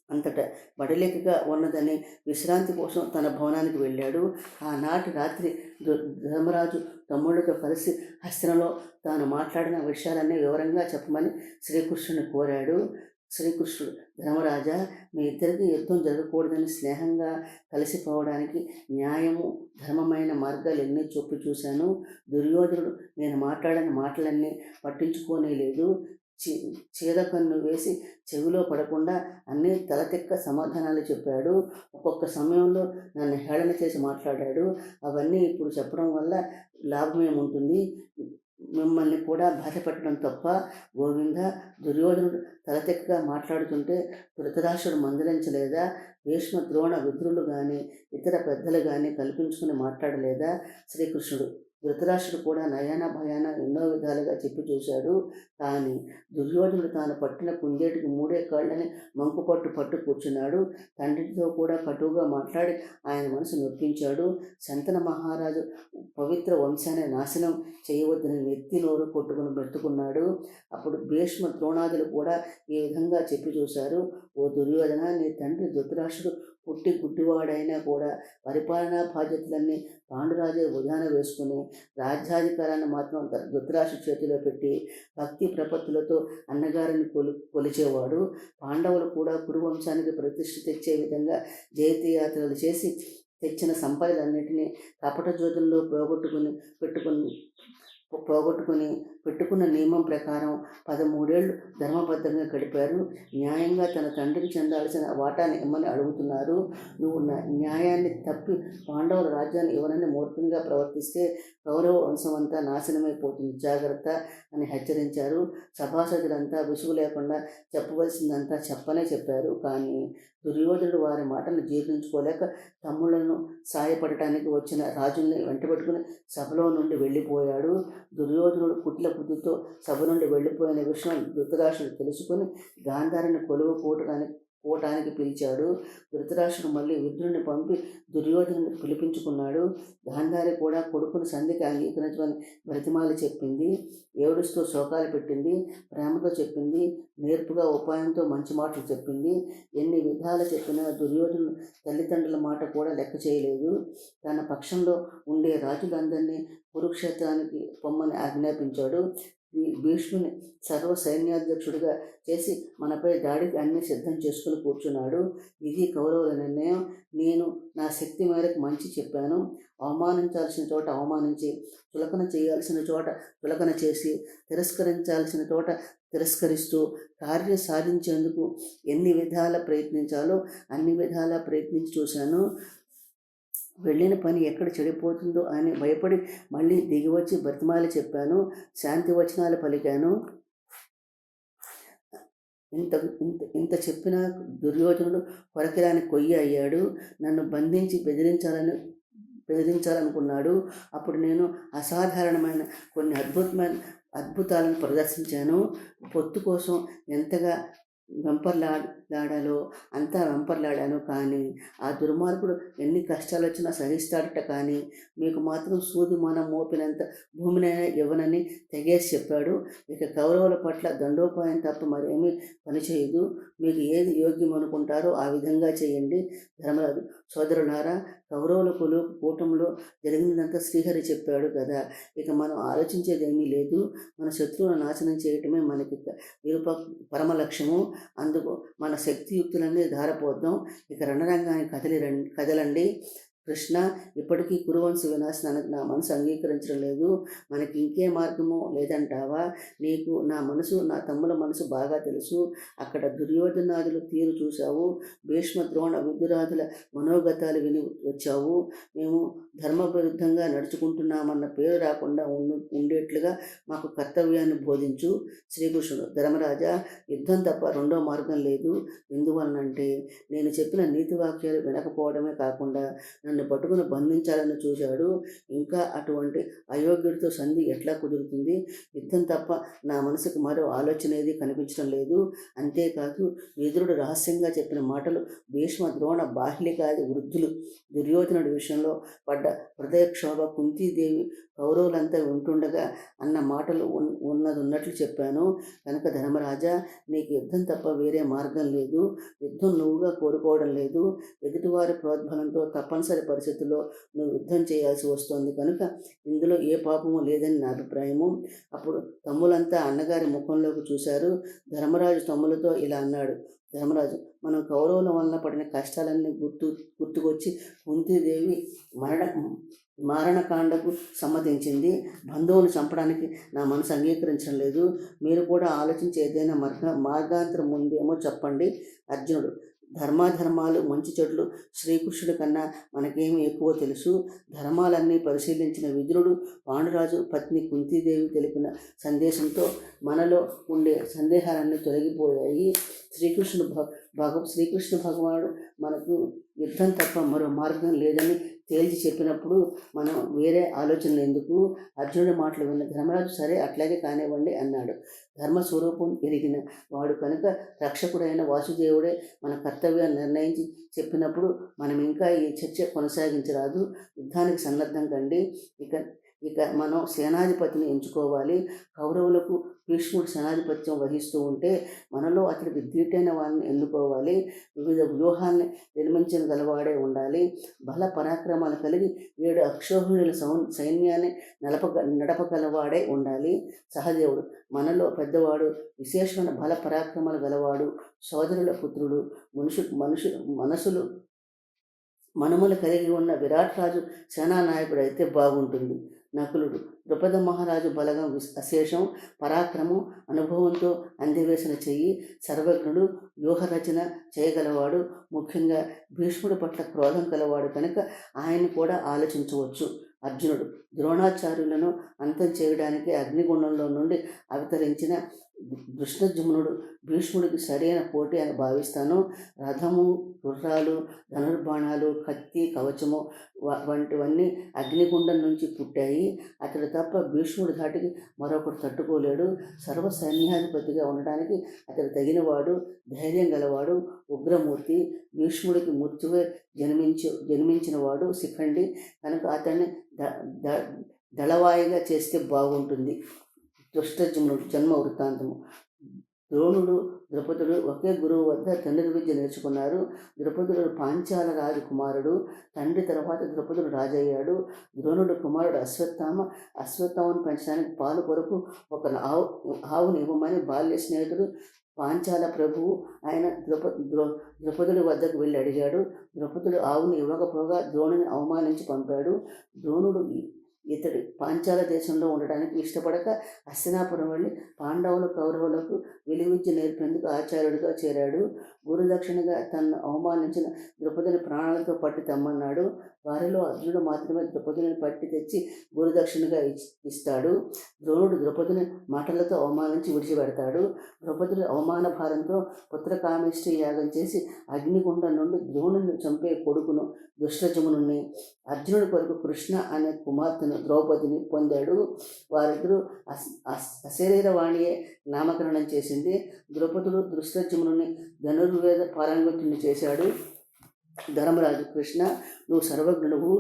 అంతటా బడలికగా ఉన్నదని విశ్రాంతి కోసం తన భవనానికి వెళ్ళాడు. ఆనాటి రాత్రి ధర్మరాజు తమ్ముడితో కలిసి హస్తినలో తాను మాట్లాడిన విషయాలన్నీ వివరంగా చెప్పమని శ్రీకృష్ణుని కోరాడు. శ్రీకృష్ణుడు, ధర్మరాజా, మీ ఇద్దరికి యుద్ధం జరగకూడదని స్నేహంగా కలిసిపోవడానికి న్యాయము ధర్మమైన మార్గాలు ఎన్ని చూశాను. దుర్యోధనుడు నేను మాట్లాడిన మాటలన్నీ పట్టించుకోనే లేదు. చీదకన్ను వేసి చెవిలో పడకుండా అన్నీ తలతెక్క సమాధానాలు చెప్పాడు. ఒక్కొక్క సమయంలో నన్ను హేళన చేసి మాట్లాడాడు. అవన్నీ ఇప్పుడు చెప్పడం వల్ల లాభమేముంటుంది? మిమ్మల్ని కూడా బాధపెట్టడం తప్ప. గోవింద, దుర్యోధనుడు తలతెక్కగా మాట్లాడుతుంటే ధృతరాష్ట్రుడు మందలించలేదా? భీష్మ, ద్రోణ, విదురులు కానీ ఇతర పెద్దలు కానీ కల్పించుకుని మాట్లాడలేదా? శ్రీకృష్ణుడు, ధృతరాష్ట్రుడు కూడా నయాన భయాన ఎన్నో విధాలుగా చెప్పి చూశాడు. కానీ దుర్యోధనుడు తాను పట్టిన కుందేటికి 3 కాళ్ళని పట్టు కూర్చున్నాడు. తండ్రితో కూడా కటువుగా మాట్లాడి ఆయన మనసు నొప్పించాడు. శంతన మహారాజు పవిత్ర వంశాన్ని నాశనం చేయవద్దని నెత్తి నోరు కొట్టుకుని మెత్తుకున్నాడు. అప్పుడు భీష్మ, ద్రోణాదులు కూడా ఈ విధంగా చెప్పి చూశారు. ఓ దుర్యోధన, నీ తండ్రి ధృతరాష్ట్రుడు పుట్టి గుడ్డివాడైనా కూడా పరిపాలనా బాధ్యతలన్నీ పాండురాజే భుజాన వేసుకుని రాజ్యాధికారాన్ని మాత్రం ధృతరాష్ట్రుడి చేతిలో పెట్టి భక్తి ప్రపత్తులతో అన్నగారిని కొలిచేవాడు. పాండవులు కూడా కురువంశానికి ప్రతిష్ఠ తెచ్చే విధంగా జయతీయాత్రలు చేసి తెచ్చిన సంపదలన్నింటినీ కపట జ్యోతుల్లో పెట్టుకున్న నియమం ప్రకారం 13 ఏళ్ళు ధర్మబద్ధంగా గడిపారు. న్యాయంగా తన తండ్రికి చెందాల్సిన వాటాని ఇమ్మని అడుగుతున్నారు. నువ్వు న్యాయాన్ని తప్పి పాండవుల రాజ్యాన్ని ఇవ్వనని మూర్ఖంగా ప్రవర్తిస్తే కౌరవ వంశం అంతా నాశనమైపోతుంది, జాగ్రత్త అని హెచ్చరించారు. సభాసదులంతా విసుగు లేకుండా చెప్పవలసిందంతా చెప్పనే చెప్పారు. కానీ దుర్యోధనుడు వారి మాటలను జీర్ణించుకోలేక తమ్ముళ్లను సాయపడటానికి వచ్చిన రాజుల్ని వెంటబెట్టుకుని సభలో నుండి వెళ్ళిపోయాడు. దుర్యోధనుడు కుట్ల బుద్ధితో సభ నుండి వెళ్ళిపోయిన విషయం ధృతరాష్ట్రుడు తెలుసుకుని గాంధారిని పోవటానికి పిలిచాడు. ధృతరాష్ట్రుడు మళ్ళీ విదురుని పంపి దుర్యోధనుని పిలిపించుకున్నాడు. గాంధారి కూడా కొడుకుని సంధికి అంగీకరించమని బ్రతిమాలి చెప్పింది. ఏడుస్తూ శోకాలు పెట్టింది. ప్రేమతో చెప్పింది. నేర్పుగా ఉపాయంతో మంచి మాటలు చెప్పింది. ఎన్ని విధాలు చెప్పినా దుర్యోధనుడు తల్లిదండ్రుల మాట కూడా లెక్క చేయలేదు. తన పక్షంలో ఉండే రాజులందరినీ కురుక్షేత్రానికి పొమ్మని ఆజ్ఞాపించాడు. భీష్ముని సర్వ సైన్యాధ్యక్షుడిగా చేసి మనపై దాడికి అన్ని సిద్ధం చేసుకుని కూర్చున్నాడు. ఇది కౌరవుల నిర్ణయం. నేను నా శక్తి మేరకు మంచి చెప్పాను. అవమానించాల్సిన చోట అవమానించి, చులకన చేయాల్సిన చోట చులకన చేసి, తిరస్కరించాల్సిన చోట తిరస్కరిస్తూ కార్యం సాధించేందుకు ఎన్ని విధాల ప్రయత్నించాలో అన్ని విధాలా ప్రయత్నించి చూశాను. వెళ్ళిన పని ఎక్కడ చెడిపోతుందో అని భయపడి మళ్ళీ దిగివచ్చి బ్రతిమాలి చెప్పాను. శాంతి వచనాలు పలికాను. ఇంత ఇంత ఇంత చెప్పిన దుర్యోధనుడు కొరకిరాని కొయ్యి అయ్యాడు. నన్ను బంధించి బెదిరించాలనుకున్నాడు. అప్పుడు నేను అసాధారణమైన కొన్ని అద్భుతాలను ప్రదర్శించాను. పొత్తు కోసం ఎంతగా వెంపర్లాడాలో అంతా వెంపర్లాడాను. కానీ ఆ దుర్మార్గుడు ఎన్ని కష్టాలు వచ్చినా సహిస్తాడట. కానీ మీకు మాత్రం సూది మనం మోపినంత భూమినైనా ఇవ్వనని తెగేసి చెప్పాడు. ఇక కౌరవుల పట్ల దండోపాయం తప్ప మరేమీ పనిచేయదు. మీకు ఏది యోగ్యం అనుకుంటారో ఆ విధంగా చేయండి. ధర్మరాజు సోదరులారా, కౌరవుల కూటంలో జరిగిందంతా శ్రీహరి చెప్పాడు కదా. ఇక మనం ఆలోచించేదేమీ లేదు. మన శత్రువులను నాశనం చేయటమే మనకి పరమ లక్ష్యము. అందుకు మన శక్తియుక్తులన్నీ ధారపోద్దాం. ఇక రణరంగానికి కదలండి. కృష్ణ, ఇప్పటికీ కురువంశ వినాశనానికి నా మనసు అంగీకరించడం లేదు. మనకి ఇంకే మార్గము లేదంటావా? నీకు నా మనసు, నా తమ్ముల మనసు బాగా తెలుసు. అక్కడ దుర్యోధనాదులు తీరు చూశావు. భీష్మ, ద్రోణ, విదురాదుల మనోగతాలు విని వచ్చావు. మేము ధర్మవిరుద్ధంగా నడుచుకుంటున్నామన్న పేరు రాకుండా ఉండేట్లుగా మాకు కర్తవ్యాన్ని బోధించు. శ్రీకృష్ణుడు, ధర్మరాజా, యుద్ధం తప్ప రెండో మార్గం లేదు. ఎందువలనంటే నేను చెప్పిన నీతి వాక్యాలు వినకపోవడమే కాకుండా నన్ను పట్టుకుని బంధించాలని చూశాడు. ఇంకా అటువంటి అయోగ్యుడితో సంధి ఎట్లా కుదురుతుంది? యుద్ధం తప్ప నా మనసుకు మరో ఆలోచన ఏది కనిపించడం లేదు. అంతేకాదు, విదురుడు రహస్యంగా చెప్పిన మాటలు భీష్మ, ద్రోణ, బాహ్లికాది వృద్ధులు దుర్యోధనుడి విషయంలో పడ్డ హృదయక్షోభ, కుంతీదేవి కౌరవులంతా ఉంటుండగా అన్న మాటలు ఉన్నట్లు చెప్పాను. కనుక ధర్మరాజా, నీకు యుద్ధం తప్ప వేరే మార్గం లేదు. యుద్ధం నువ్వుగా కోరుకోవడం లేదు. ఎదుటివారి ప్రోద్బలంతో తప్పనిసరి పరిస్థితుల్లో నువ్వు యుద్ధం చేయాల్సి వస్తుంది. కనుక ఇందులో ఏ పాపము లేదని నా అభిప్రాయము. అప్పుడు తమ్ములంతా అన్నగారి ముఖంలోకి చూశారు. ధర్మరాజు తమ్ములతో ఇలా అన్నాడు. ధర్మరాజు, మనం కౌరవుల వలన పడిన కష్టాలన్నీ గుర్తుకొచ్చి కుంతీదేవి మారణకాండకు సమ్మతించింది. బంధువును చంపడానికి నా మనసు అంగీకరించడం లేదు. మీరు కూడా ఆలోచించి ఏదైనా మార్గాంతరం ఉందేమో చెప్పండి. అర్జునుడు, ధర్మాధర్మాలు, మంచి చెడులు శ్రీకృష్ణుడి కన్నా మనకేమీ ఎక్కువ తెలుసు. ధర్మాలన్నీ పరిశీలించిన విదురుడు పాండురాజు పత్ని కుంతీదేవి తెలిపిన సందేశంతో మనలో ఉండే సందేహాలన్నీ తొలగిపోయాయి. శ్రీకృష్ణ భగవానుడు మనకు యుద్ధం తప్ప మరో మార్గం లేదని తేల్చి చెప్పినప్పుడు మనం వేరే ఆలోచనలు ఎందుకు? అర్జునుడి మాటలు విన్న ధర్మరాజు, సరే అట్లాగే కానివ్వండి అన్నాడు. ధర్మస్వరూపం ఎరిగిన వాడు కనుక రక్షకుడైన వాసుదేవుడే మన కర్తవ్యాన్ని నిర్ణయించి చెప్పినప్పుడు మనం ఇంకా ఈ చర్చ కొనసాగించరాదు. యుద్ధానికి సన్నద్ధం కండి. ఇక మనం సేనాధిపతిని ఎంచుకోవాలి. కౌరవులకు భీష్ముడు సేనాధిపత్యం వహిస్తూ ఉంటే మనలో అతడికి ధీటైన వారిని ఎన్నుకోవాలి. వివిధ వ్యూహాన్ని నిర్మించగలవాడే ఉండాలి. బల పరాక్రమాలు కలిగి 7 అక్షోహిణుల సైన్యాన్ని నడపగలవాడే ఉండాలి. సహదేవుడు మనలో పెద్దవాడు, విశేషమైన బల పరాక్రమాలు గలవాడు, సోదరుల పుత్రుడు, మనుమలు కలిగి ఉన్న విరాట్ రాజు సేనానాయకుడు అయితే బాగుంటుంది. నకులుడు, ద్రుపద మహారాజు బలగం అశేషం, పరాక్రమం, అనుభవంతో అందివేసిన చెయ్యి, సర్వజ్ఞుడు, వ్యూహరచన చేయగలవాడు. ముఖ్యంగా భీష్ముడి పట్ల క్రోధం కలవాడు కనుక ఆయన్ని కూడా ఆలోచించవచ్చు. అర్జునుడు, ద్రోణాచార్యులను అంతం చేయడానికి అగ్నిగుండంలో నుండి అవతరించిన కృష్ణజుమ్నుడు భీష్ముడికి సరైన పోటీ అని భావిస్తాను. రథము, గుర్రాలు, ధనుర్బాణాలు, కత్తి, కవచము వంటివన్నీ అగ్నిగుండం నుంచి పుట్టాయి. అతడు తప్ప భీష్ముడి ధాటికి మరొకడు తట్టుకోలేడు. సర్వ సైన్యాధిపతిగా ఉండడానికి అతడు తగినవాడు, ధైర్యం గలవాడు, ఉగ్రమూర్తి. భీష్ముడికి మృత్యువే జన్మించినవాడు శిఖండి కనుక అతన్ని దళవాయిగా చేస్తే బాగుంటుంది. దుష్టజుమ్నుడు జన్మ వృత్తాంతము. ద్రోణుడు, ద్రౌపదుడు ఒకే గురువు వద్ద తండ్రి విద్య నేర్చుకున్నారు. ద్రౌపదుడు పాంచాల రాజు కుమారుడు. తండ్రి తర్వాత ద్రౌపదుడు రాజయ్యాడు. ద్రోణుడు కుమారుడు అశ్వత్థామను పెంచడానికి పాలు కొరకు ఒక ఆవుని ఇవ్వమని బాల్య స్నేహితుడు పాంచాల ప్రభువు ఆయన ద్రౌపదుడి వద్దకు వెళ్ళి అడిగాడు. ద్రౌపదుడు ఆవుని ఇవ్వకపోగా ద్రోణుని అవమానించి పంపాడు. ద్రోణుడు ఇతడు పాంచాల దేశంలో ఉండడానికి ఇష్టపడక హస్తినాపురం వెళ్ళి పాండవుల కౌరవులకు విలువిద్య నేర్పేందుకు ఆచార్యుడిగా చేరాడు. గురుదక్షిణగా తనను అవమానించిన ద్రౌపదిని ప్రాణాలతో పట్టి తెమ్మన్నాడు. వారిలో అర్జునుడు మాత్రమే ద్రౌపదిని పట్టి తెచ్చి గురుదక్షిణగా ఇస్తాడు. ద్రోణుడు ద్రౌపదిని మాటలతో అవమానించి విడిచిపెడతాడు. ద్రౌపదుడు అవమాన భారంతో పుత్రకామేష్టి యాగం చేసి అగ్నిగుండం నుండి ద్రోణుని చంపే కొడుకును దుష్టజమునుని, అర్జునుడి కొరకు కృష్ణ అనే కుమార్తెను ద్రౌపదిని పొందాడు. వారిద్దరూ అశరీరవాణియే నామకరణం చేసింది. ద్రౌపదుడు దుష్టజమునుని ధనుర్వేద పారంగతుని చేశాడు. ధర్మరాజు, కృష్ణ, నువ్వు సర్వజ్ఞుడువు.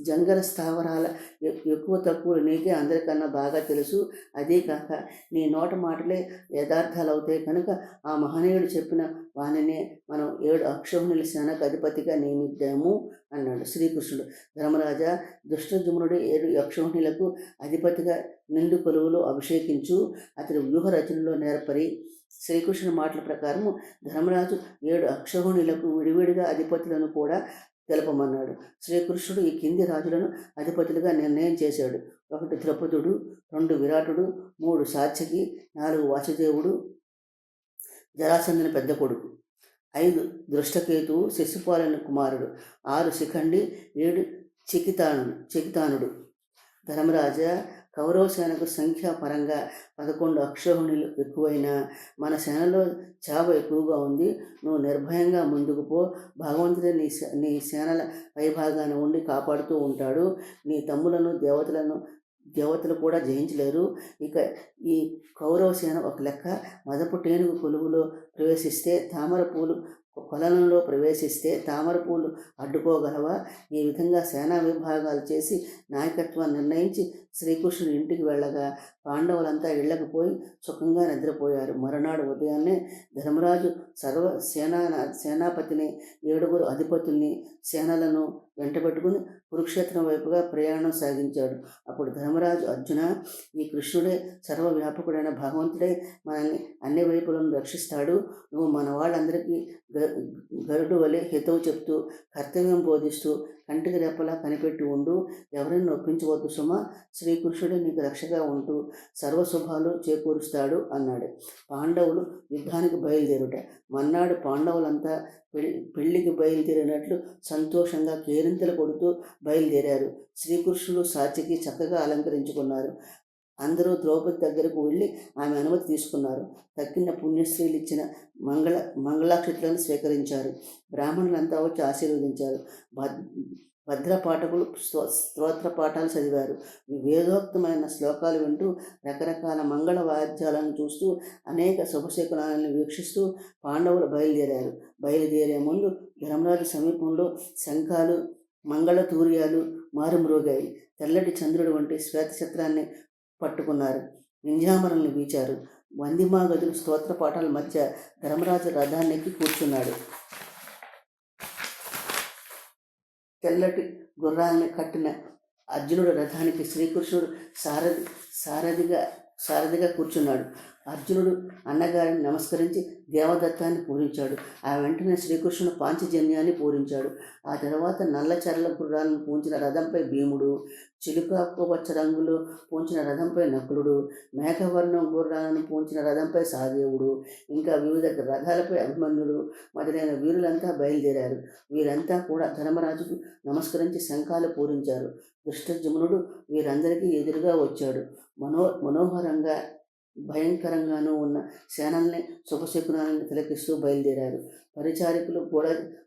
జంగర స్థావరాల ఎక్కువ తక్కువ నీకే అందరికన్నా బాగా తెలుసు. అదే కాక నీ నోట మాటలే యథార్థాలు అవుతాయి కనుక ఆ మహనీయుడు చెప్పిన వానినే మనం 7 అక్షౌహిణుల సేనకు అధిపతిగా నియమిద్దాము అన్నాడు శ్రీకృష్ణుడు. ధర్మరాజా, దుష్టజుమ్నుడి 7 అక్షౌహిణులకు అధిపతిగా నిండు కొలువులో అభిషేకించు. అతడి వ్యూహ రచనలో నేర్పరి. శ్రీకృష్ణుని మాటల ప్రకారము ధర్మరాజు 7 అక్షౌహిణులకు విడివిడిగా అధిపతులను కూడా తెలపమన్నాడు. శ్రీకృష్ణుడు ఈ కింది రాజులను అధిపతులుగా నిర్ణయం చేశాడు. 1 ద్రౌపదుడు, 2 విరాటుడు, 3 సాత్యకి, 4 వాసుదేవుడు జరాసంధుని పెద్ద కొడుకు, 5 దృష్టకేతువు శిశుపాలుని కుమారుడు, 6 శిఖండి, 7 చికితానుడు. ధర్మరాజా, కౌరవ సేనకు సంఖ్యాపరంగా 11 అక్షౌహిణులు ఎక్కువైనా మన సేనలో చావ ఎక్కువగా ఉంది. నువ్వు నిర్భయంగా ముందుకు పో. భగవంతుడే నీ సేనల పైభాగాన్ని ఉండి కాపాడుతూ ఉంటాడు. నీ తమ్ములను దేవతలు కూడా జయించలేరు. ఇక ఈ కౌరవ సేన ఒక లెక్క. మదపు టేనుగు కొలువులో ప్రవేశిస్తే తామర పూలు కొలనంలో ప్రవేశిస్తే తామర పూలు అడ్డుకోగలవా? ఈ విధంగా సేనా విభాగాలు చేసి నాయకత్వాన్ని నిర్ణయించి శ్రీకృష్ణుడి ఇంటికి వెళ్ళగా పాండవులంతా ఇళ్లకు పోయి సుఖంగా నిద్రపోయారు. మరునాడు ఉదయాన్నే ధర్మరాజు సర్వ సేనాపతిని, 7 అధిపతుల్ని, సేనలను వెంటబెట్టుకుని కురుక్షేత్రం వైపుగా ప్రయాణం సాగించాడు. అప్పుడు ధర్మరాజు, అర్జున, ఈ కృష్ణుడే సర్వవ్యాపకుడైన భగవంతుడే మనల్ని అన్ని వైపులను రక్షిస్తాడు. నువ్వు మన వాళ్ళందరికీ గరుడు వలె హితవు చెప్తూ కర్తవ్యం బోధిస్తూ కంటికి రెప్పలా కనిపెట్టి ఉండు. ఎవరిని నొప్పించవద్దు సుమా. శ్రీకృష్ణుడే నీకు రక్షగా ఉంటూ సర్వశుభాలు చేకూరుస్తాడు అన్నాడు. పాండవులు యుద్ధానికి బయలుదేరుట. మన్నాడు పాండవులంతా పెళ్లికి బయలుదేరినట్లు సంతోషంగా కేరింతలు కొడుతూ బయలుదేరారు. శ్రీకృష్ణుడు సాత్యకి చక్కగా అలంకరించుకున్నారు. అందరూ ద్రౌపది దగ్గరకు వెళ్ళి ఆమె అనుమతి తీసుకున్నారు. తక్కిన పుణ్యశ్రీలు ఇచ్చిన మంగళాక్షతులను స్వీకరించారు. బ్రాహ్మణులంతా వచ్చి ఆశీర్వదించారు. భద్రపాఠకులు స్తోత్ర పాఠాలు చదివారు. వేదోక్తమైన శ్లోకాలు వింటూ రకరకాల మంగళ వాద్యాలను చూస్తూ అనేక శుభశకునాలను వీక్షిస్తూ పాండవులు బయలుదేరారు. బయలుదేరే ముందు ధర్మరాజు సమీపంలో శంఖాలు, మంగళతూర్యాలు మారుమ్రోగాయి. తెల్లటి చంద్రుడు వంటి శ్వేతఛత్రాన్ని పట్టుకున్నారు. వింధ్యామరల్ని వీచారు. వందిమాగదులు స్తోత్ర పాఠాల మధ్య ధర్మరాజు రథాన్నెక్కి కూర్చున్నాడు. తెల్లటి గుర్రాన్ని కట్టిన అర్జునుడు రథానికి శ్రీకృష్ణుడు సారథిగా కూర్చున్నాడు. అర్జునుడు అన్నగారిని నమస్కరించి దేవదత్తాన్ని పూరించాడు. ఆ వెంటనే శ్రీకృష్ణుడు పాంచజన్యాన్ని పూరించాడు. ఆ తర్వాత నల్లచర్ల గుర్రాలను పూంచిన రథంపై భీముడు, చిలుకాకుపచ్చ రంగులో పూంచిన రథంపై నకులుడు, మేఘవర్ణం గుర్రాలను పూంచిన రథంపై సహదేవుడు, ఇంకా వివిధ రథాలపై అభిమన్యుడు మొదలైన వీరులంతా బయలుదేరారు. వీరంతా కూడా ధర్మరాజుకు నమస్కరించి శంఖాలు పూరించారు. దుష్టజమునుడు వీరందరికీ ఎదురుగా వచ్చాడు. మనోహరంగా భయంకరంగానూ ఉన్న సేనల్ని శుభశకునాలను తిలకిస్తూ బయలుదేరారు. పరిచారికులు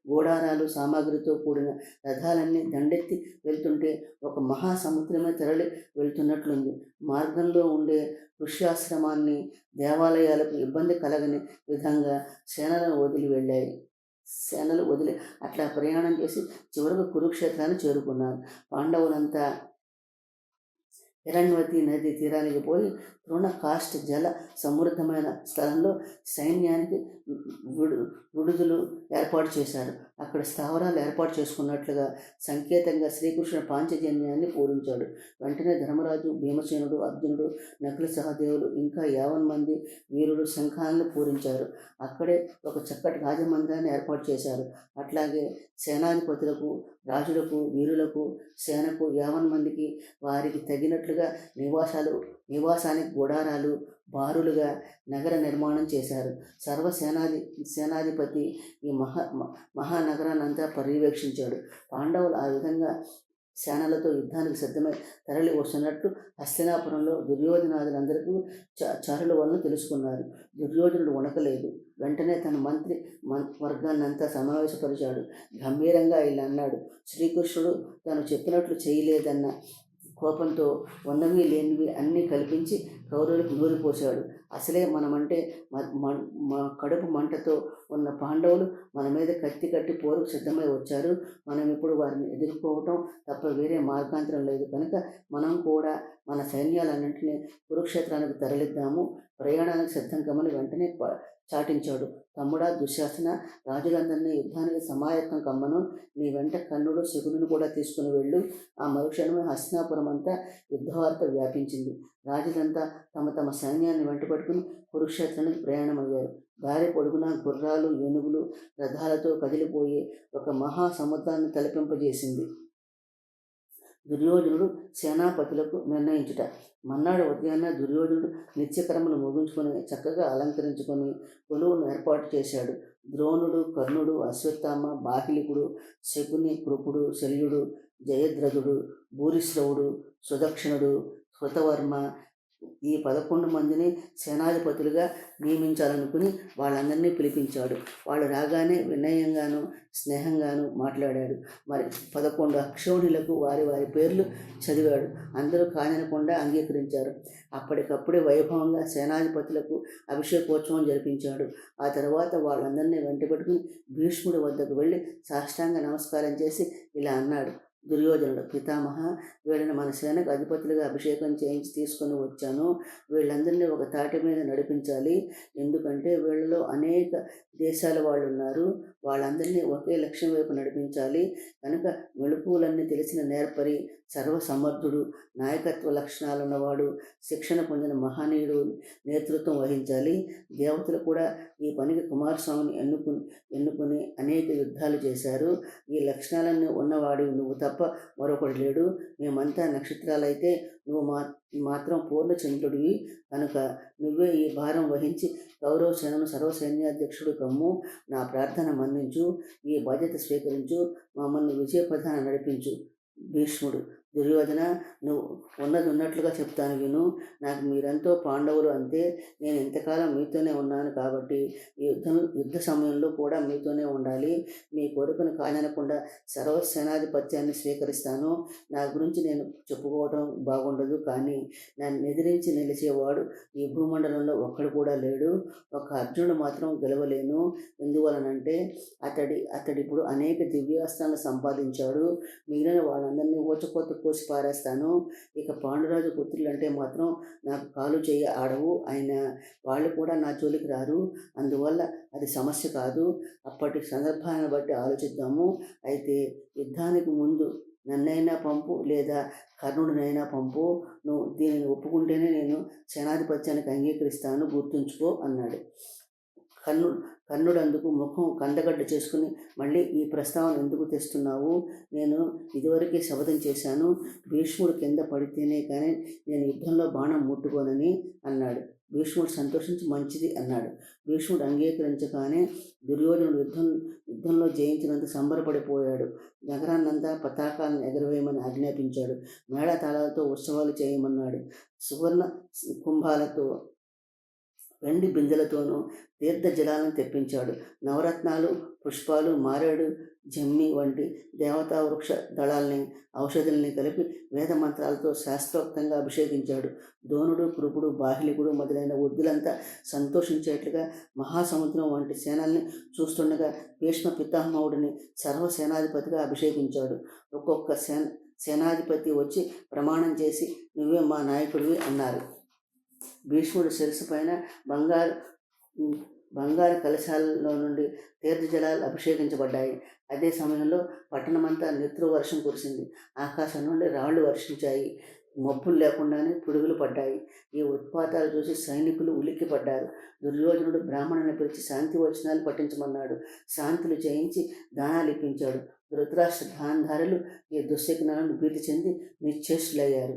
గోడారాలు సామాగ్రితో కూడిన రథాలన్నీ దండెత్తి వెళ్తుంటే ఒక మహాసముద్రమే తరలి వెళ్తున్నట్లుంది. మార్గంలో ఉండే ఋష్యాశ్రమాన్ని, దేవాలయాలకు ఇబ్బంది కలగని విధంగా సేనలు వదిలి అట్లా ప్రయాణం చేసి చివరకు కురుక్షేత్రాన్ని చేరుకున్నారు. పాండవులంతా హిరణ్యవతి నది తీరానికి పోయి తృణకాష్ఠ జల సమృద్ధమైన స్థలంలో సైన్యానికి విడుదలు ఏర్పాటు చేశారు. అక్కడ స్థావరాలు ఏర్పాటు చేసుకున్నట్లుగా సంకేతంగా శ్రీకృష్ణుడు పాంచజన్యాన్ని పూరించాడు. వెంటనే ధర్మరాజు, భీమసేనుడు, అర్జునుడు, నకుల సహదేవులు ఇంకా 50 మంది వీరులు శంఖాలను పూరించారు. అక్కడే ఒక చక్కటి రాజమందిరాన్ని ఏర్పాటు చేశారు. అట్లాగే సేనాధిపతులకు, రాజులకు, వీరులకు, సేనకు 50 మందికి వారికి తగినట్లుగా నివాసానికి గుడారాలు, బారులుగా నగర నిర్మాణం చేశారు. సేనాధిపతి ఈ మహానగరాన్నంతా పర్యవేక్షించాడు. పాండవులు ఆ విధంగా సేనలతో యుద్ధానికి సిద్ధమై తరలి వస్తున్నట్టు హస్తినాపురంలో దుర్యోధనాదులందరికీ చారుల వలన తెలుసుకున్నారు. దుర్యోధనుడు వణకలేదు. వెంటనే తన మంత్రి వర్గాన్నంతా సమావేశపరిచాడు. గంభీరంగా ఇలా అన్నాడు: శ్రీకృష్ణుడు తాను చెప్పినట్లు చేయలేదన్న కోపంతో ఉన్నవి లేనివి అన్నీ కల్పించి కౌరవులకు నూరిపోశాడు. అసలే మనమంటే కడుపు మంటతో ఉన్న పాండవులు మన మీద కత్తి కట్టి పోరుకు సిద్ధమై వచ్చారు. మనం ఇప్పుడు వారిని ఎదుర్కోవటం తప్ప వేరే మార్గాంతరం లేదు. కనుక మనం కూడా మన సైన్యాలన్నింటినీ కురుక్షేత్రానికి తరలిద్దాము, ప్రయాణానికి సిద్ధం కమ్మని వెంటనే చాటించాడు. తమ్ముడా దుశ్శాసన, రాజులందరినీ యుద్ధానికి సమాయత్తం కమ్మను. నీ వెంట కర్ణుడు, శకునుని కూడా తీసుకుని వెళ్ళు. ఆ మరుక్షణమే హస్తినాపురం అంతా యుద్ధవార్త వ్యాపించింది. రాజులంతా తమ తమ సైన్యాన్ని వెంటపట్టుకుని కురుక్షేత్రానికి ప్రయాణమయ్యారు. దారి పొడుగునా గుర్రాలు, ఏనుగులు, రథాలతో కదిలిపోయే ఒక మహాసముద్రాన్ని తలపింపజేసింది. దుర్యోధనుడు సేనాపతులకు నిర్ణయించుట. మన్నాడు ఉదయాన్నే దుర్యోధనుడు నిత్యకర్మలు ముగించుకొని చక్కగా అలంకరించుకొని కొలువును ఏర్పాటు చేశాడు. ద్రోణుడు, కర్ణుడు, అశ్వత్థామ, బాహిలికుడు, శకుని, కృపుడు, శల్యుడు, జయద్రథుడు, భూరిశ్రవుడు, సుదక్షిణుడు, కృతవర్మ ఈ 11 మందిని సేనాధిపతులుగా నియమించాలనుకుని వాళ్ళందరినీ పిలిపించాడు. వాళ్ళు రాగానే వినయంగాను స్నేహంగాను మాట్లాడాడు. మరి 11 అక్షౌహిణులకు వారి వారి పేర్లు చదివాడు. అందరూ కాదనకుండా అంగీకరించారు. అప్పటికప్పుడే వైభవంగా సేనాధిపతులకు అభిషేకోత్సవం జరిపించాడు. ఆ తర్వాత వాళ్ళందరినీ వెంటబెట్టుకుని భీష్ముడి వద్దకు వెళ్ళి సాష్టాంగ నమస్కారం చేసి ఇలా అన్నాడు: దుర్యోధనుడు, పితామహ, వీళ్ళని మన సేనకు అధిపతులుగా అభిషేకం చేయించి తీసుకొని వచ్చాను. వీళ్ళందరినీ ఒక తాటి మీద నడిపించాలి. ఎందుకంటే వీళ్ళలో అనేక దేశాల వాళ్ళు ఉన్నారు. వాళ్ళందరినీ ఒకే లక్ష్యం వైపు నడిపించాలి. కనుక మెళుకువలన్నీ తెలిసిన నేర్పరి, సర్వసమర్థుడు, నాయకత్వ లక్షణాలు ఉన్నవాడు, శిక్షణ పొందిన మహనీయుడు నేతృత్వం వహించాలి. దేవతలు కూడా ఈ పనికి కుమారస్వామిని ఎన్నుకుని అనేక యుద్ధాలు చేశారు. ఈ లక్షణాలన్నీ ఉన్నవాడు నువ్వు తప్ప మరొకడు లేడు. మేమంతా నక్షత్రాలైతే నువ్వు మాత్రం పూర్ణచంద్రుడివి. కనుక నువ్వే ఈ భారం వహించి కౌరవ సేనను సర్వసైన్యాధ్యక్షుడు కమ్ము. నా ప్రార్థన మన్నించు, ఈ బాధ్యత స్వీకరించు, మమ్మల్ని విజయపథాన నడిపించు. భీష్ముడు, దుర్యోధన, నువ్వు ఉన్నది ఉన్నట్లుగా చెప్తాను విను. నాకు మీరెంతో పాండవులు అంతే. నేను ఇంతకాలం మీతోనే ఉన్నాను కాబట్టి ఈ యుద్ధ సమయంలో కూడా మీతోనే ఉండాలి. మీ కోరికను కాదనకుండా సర్వసేనాధిపత్యాన్ని స్వీకరిస్తాను. నా గురించి నేను చెప్పుకోవడం బాగుండదు, కానీ నన్ను ఎదిరించి నిలిచేవాడు ఈ భూమండలంలో ఒక్కడు కూడా లేడు. ఒక అర్జునుడు మాత్రం గెలవలేను. ఎందువలనంటే అతడిప్పుడు అనేక దివ్యాస్త్రాలను సంపాదించాడు. మిగిలిన వాళ్ళందరినీ ఊచకోత కోసి పారేస్తాను. ఇక పాండురాజు పుత్రులు అంటే మాత్రం నాకు కాలు చేయ ఆడవు. అయినా వాళ్ళు కూడా నా జోలికి రారు. అందువల్ల అది సమస్య కాదు. అప్పటి సందర్భాన్ని బట్టి ఆలోచిద్దాము. అయితే యుద్ధానికి ముందు నన్నైనా పంపు, లేదా కర్ణుడినైనా పంపు. నువ్వు దీనిని ఒప్పుకుంటేనే నేను సేనాధిపత్యానికి అంగీకరిస్తాను, గుర్తుంచుకో అన్నాడు. కర్ణుడు అందుకు ముఖం కందగడ్డ చేసుకుని, మళ్ళీ ఈ ప్రస్తావన ఎందుకు తెస్తున్నావు? నేను ఇదివరకే శపథం చేశాను. భీష్ముడు కింద పడితేనే కానీ నేను యుద్ధంలో బాణం ముట్టుకోనని అన్నాడు. భీష్ముడు సంతోషించి మంచిది అన్నాడు. భీష్ముడు అంగీకరించగానే దుర్యోధనుడు యుద్ధంలో జయించినంత సంబరపడిపోయాడు. నగరాన్నంతా పతాకాలను ఎగరవేయమని ఆజ్ఞాపించాడు. మేళతాళాలతో ఉత్సవాలు చేయమన్నాడు. సువర్ణ కుంభాలతో, వెండి బిందెలతోనూ తీర్థ జలాలను తెప్పించాడు. నవరత్నాలు, పుష్పాలు, మారేడు, జమ్మి వంటి దేవతా వృక్ష దళాల్ని, ఔషధుల్ని కలిపి వేద మంత్రాలతో శాస్త్రోక్తంగా అభిషేకించాడు. దోనుడు, కృపుడు, బాహిలికుడు మొదలైన వృద్ధులంతా సంతోషించేట్లుగా మహాసముద్రం వంటి సేనల్ని చూస్తుండగా భీష్మ పితామహుడిని సర్వసేనాధిపతిగా అభిషేకించాడు. ఒక్కొక్క సేనాధిపతి వచ్చి ప్రమాణం చేసి నువ్వే మా నాయకుడివి అన్నారు. భీష్ముడు శిరస్సు పైన బంగారు కలశాలలో నుండి తీర్థజలాలు అభిషేకించబడ్డాయి. అదే సమయంలో పట్టణమంతా నెత్తురు వర్షం కురిసింది. ఆకాశం నుండి రాళ్లు వర్షించాయి. మబ్బులు లేకుండానే పిడుగులు పడ్డాయి. ఈ ఉత్పాతాలు చూసి సైనికులు ఉలిక్కి పడ్డారు. దుర్యోధనుడు బ్రాహ్మణుని పిలిచి శాంతి వచనాలు పఠించమన్నాడు. శాంతులు చేయించి దానాలు ఇప్పించాడు. ధృతరాష్ట్ర గాంధారులు ఈ దుశ్శకునాలను భీతి చెంది నిశ్చేష్టులయ్యారు.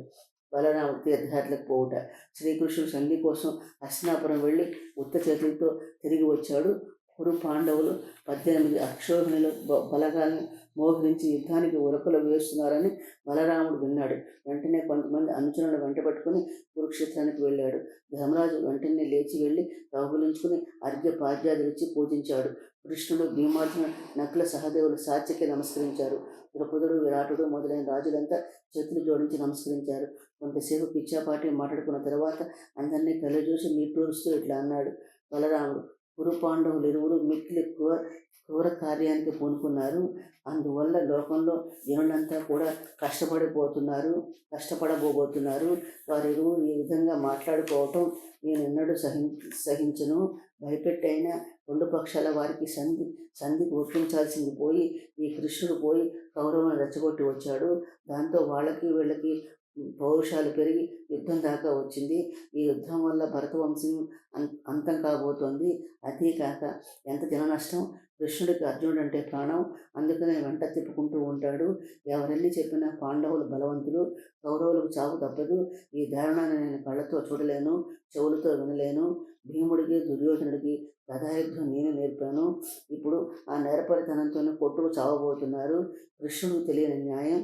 బలరాముడు తీర్థయాత్రలకు పోవుట. శ్రీకృష్ణుడు సంధి కోసం హస్తినాపురం వెళ్ళి ఉత్త చేతులతో తిరిగి వచ్చాడు. కురు పాండవులు 18 అక్షోహిణుల బలగాలను మోహరించి యుద్ధానికి ఉరకలు వేస్తున్నారని బలరాముడు విన్నాడు. వెంటనే కొంతమంది అనుచరులను వెంటబట్టుకుని కురుక్షేత్రానికి వెళ్ళాడు. ధర్మరాజు వెంటనే లేచి వెళ్ళి కౌగులించుకుని అర్ఘ్య పాద్యాదులిచ్చి పూజించాడు. కృష్ణుడు, భీమార్జున, నకుల, సహదేవులు సాత్యకి నమస్కరించారు. ద్రౌపదుడు, విరాటుడు మొదలైన రాజులంతా చేతులు జోడించి నమస్కరించారు. కొంతసేపు పిచ్చాపాటి మాట్లాడుకున్న తర్వాత అందరినీ కళ్ళు చూసి నిట్టూరుస్తూ ఇట్లా అన్నాడు బలరాముడు. కురు పాండవులు ఇరువురు మిక్కిలి క్రూర కార్యానికి పూనుకున్నారు. అందువల్ల లోకంలో జనులంతా కూడా కష్టపడబోతున్నారు. వారిరువురు ఈ విధంగా మాట్లాడుకోవటం నేను ఎన్నడూ సహించను. భయపెట్టైనా 2 పక్షాల వారికి సంధికి ఒప్పించాల్సింది పోయి ఈ కృష్ణుడు పోయి కౌరవులను రెచ్చగొట్టి వచ్చాడు. దాంతో వాళ్ళకి వీళ్ళకి పౌరుషాలు పెరిగి యుద్ధం దాకా వచ్చింది. ఈ యుద్ధం వల్ల భరతవంశం అంతం కాబోతోంది. అదీ కాక ఎంత జన నష్టం. కృష్ణుడికి అర్జునుడు అంటే ప్రాణం. అందుకనే వెంట తిప్పుకుంటూ ఉంటాడు. ఎవరెన్ని చెప్పినా పాండవులు బలవంతులు, కౌరవులకు చావు తప్పదు. ఈ దారుణాన్ని నేను కళ్ళతో చూడలేను, చెవులతో వినలేను. భీముడికి, దుర్యోధనుడికి గదాయుద్ధం నేను నేర్పాను. ఇప్పుడు ఆ నేర్పరితనంతోనే కొట్టుకు చావబోతున్నారు. కృష్ణుడికి తెలియని న్యాయం,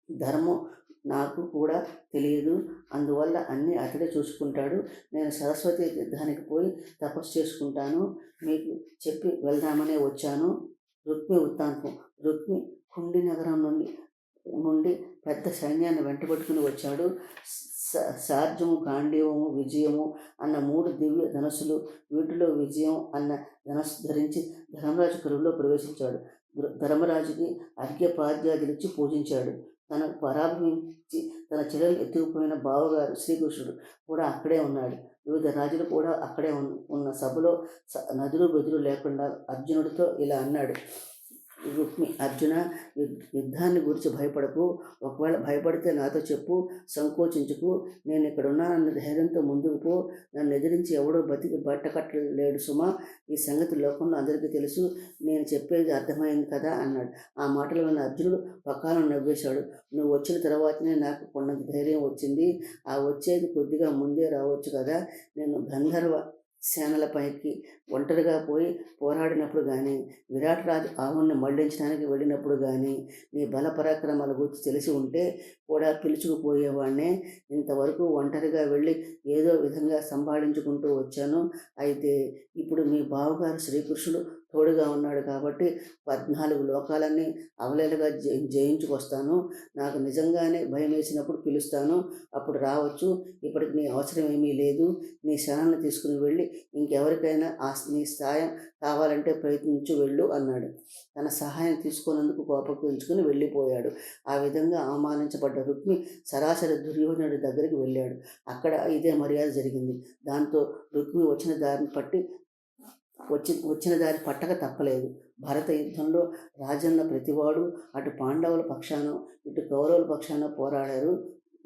ధర్మం నాకు కూడా తెలియదు. అందువల్ల అన్నీ అతడే చూసుకుంటాడు. నేను సరస్వతి తీర్థానికి పోయి తపస్సు చేసుకుంటాను. మీకు చెప్పి వెళ్దామనే వచ్చాను. రుక్మి వృత్తాంతం. రుక్మి కుండి నగరం నుండి పెద్ద సైన్యాన్ని వెంటబట్టుకుని వచ్చాడు. శార్జము, గాంధీవము, విజయము అన్న 3 దివ్య ధనస్సులు, వీటిలో విజయం అన్న ధనస్సు ధరించి ధర్మరాజు కరువులో ప్రవేశించాడు. ధర్మరాజుకి అర్ఘ్యపాద్యాదులిచ్చి పూజించాడు. తనకు పరాభవించి తన చెల్లెలు ఎత్తుకుపోయిన బావగారు శ్రీకృష్ణుడు కూడా అక్కడే ఉన్నాడు. వివిధ రాజులు కూడా అక్కడే ఉన్న సభలో నదులు బెదురు లేకుండా అర్జునుడితో ఇలా అన్నాడు రుక్మి. అర్జున, యుద్ధాన్ని గురించి భయపడకు. ఒకవేళ భయపడితే నాతో చెప్పు, సంకోచించుకు. నేను ఇక్కడ ఉన్నానన్న ధైర్యంతో ముందుకు పో. నన్ను ఎదిరించి ఎవడో బతికి బట్టకట్టలేడు సుమా. ఈ సంగతి లోకంలో అందరికీ తెలుసు. నేను చెప్పేది అర్థమైంది కదా అన్నాడు. ఆ మాటలు విన్న అర్జునుడు పక్కాలను నవ్వేశాడు. నువ్వు వచ్చిన తర్వాతనే నాకు కొండంత ధైర్యం వచ్చింది. ఆ వచ్చేది కొద్దిగా ముందే రావచ్చు కదా. నేను గంధర్వ సేనలపైకి ఒంటరిగా పోయి పోరాడినప్పుడు కానీ, విరాట్ రాజు ఆవుని మళ్లించడానికి వెళ్ళినప్పుడు కానీ నీ బల పరాక్రమాల గురించి తెలిసి ఉంటే కూడా పిలుచుకుపోయేవాడినే. ఇంతవరకు ఒంటరిగా వెళ్ళి ఏదో విధంగా సంభాళించుకుంటూ వచ్చాను. అయితే ఇప్పుడు మీ బావగారు శ్రీకృష్ణుడు తోడుగా ఉన్నాడు కాబట్టి 14 లోకాలన్నీ అవలేలుగా జయించుకొస్తాను. నాకు నిజంగానే భయం వేసినప్పుడు పిలుస్తాను, అప్పుడు రావచ్చు. ఇప్పటికి నీ అవసరం ఏమీ లేదు. నీ శరణాన్ని తీసుకుని వెళ్ళి ఇంకెవరికైనా నీ సాయం కావాలంటే ప్రయత్నించు వెళ్ళు అన్నాడు. తన సహాయం తీసుకున్నందుకు కోపగించుకుని వెళ్ళిపోయాడు. ఆ విధంగా అవమానించబడ్డ రుక్మి సరాసరి దుర్యోధనుడి దగ్గరికి వెళ్ళాడు. అక్కడ ఇదే మర్యాద జరిగింది. దాంతో రుక్మి వచ్చిన దారి పట్టక తప్పలేదు. భరత యుద్ధంలో రాజన్న ప్రతివాడు అటు పాండవుల పక్షాన ఇటు కౌరవుల పక్షాన పోరాడారు.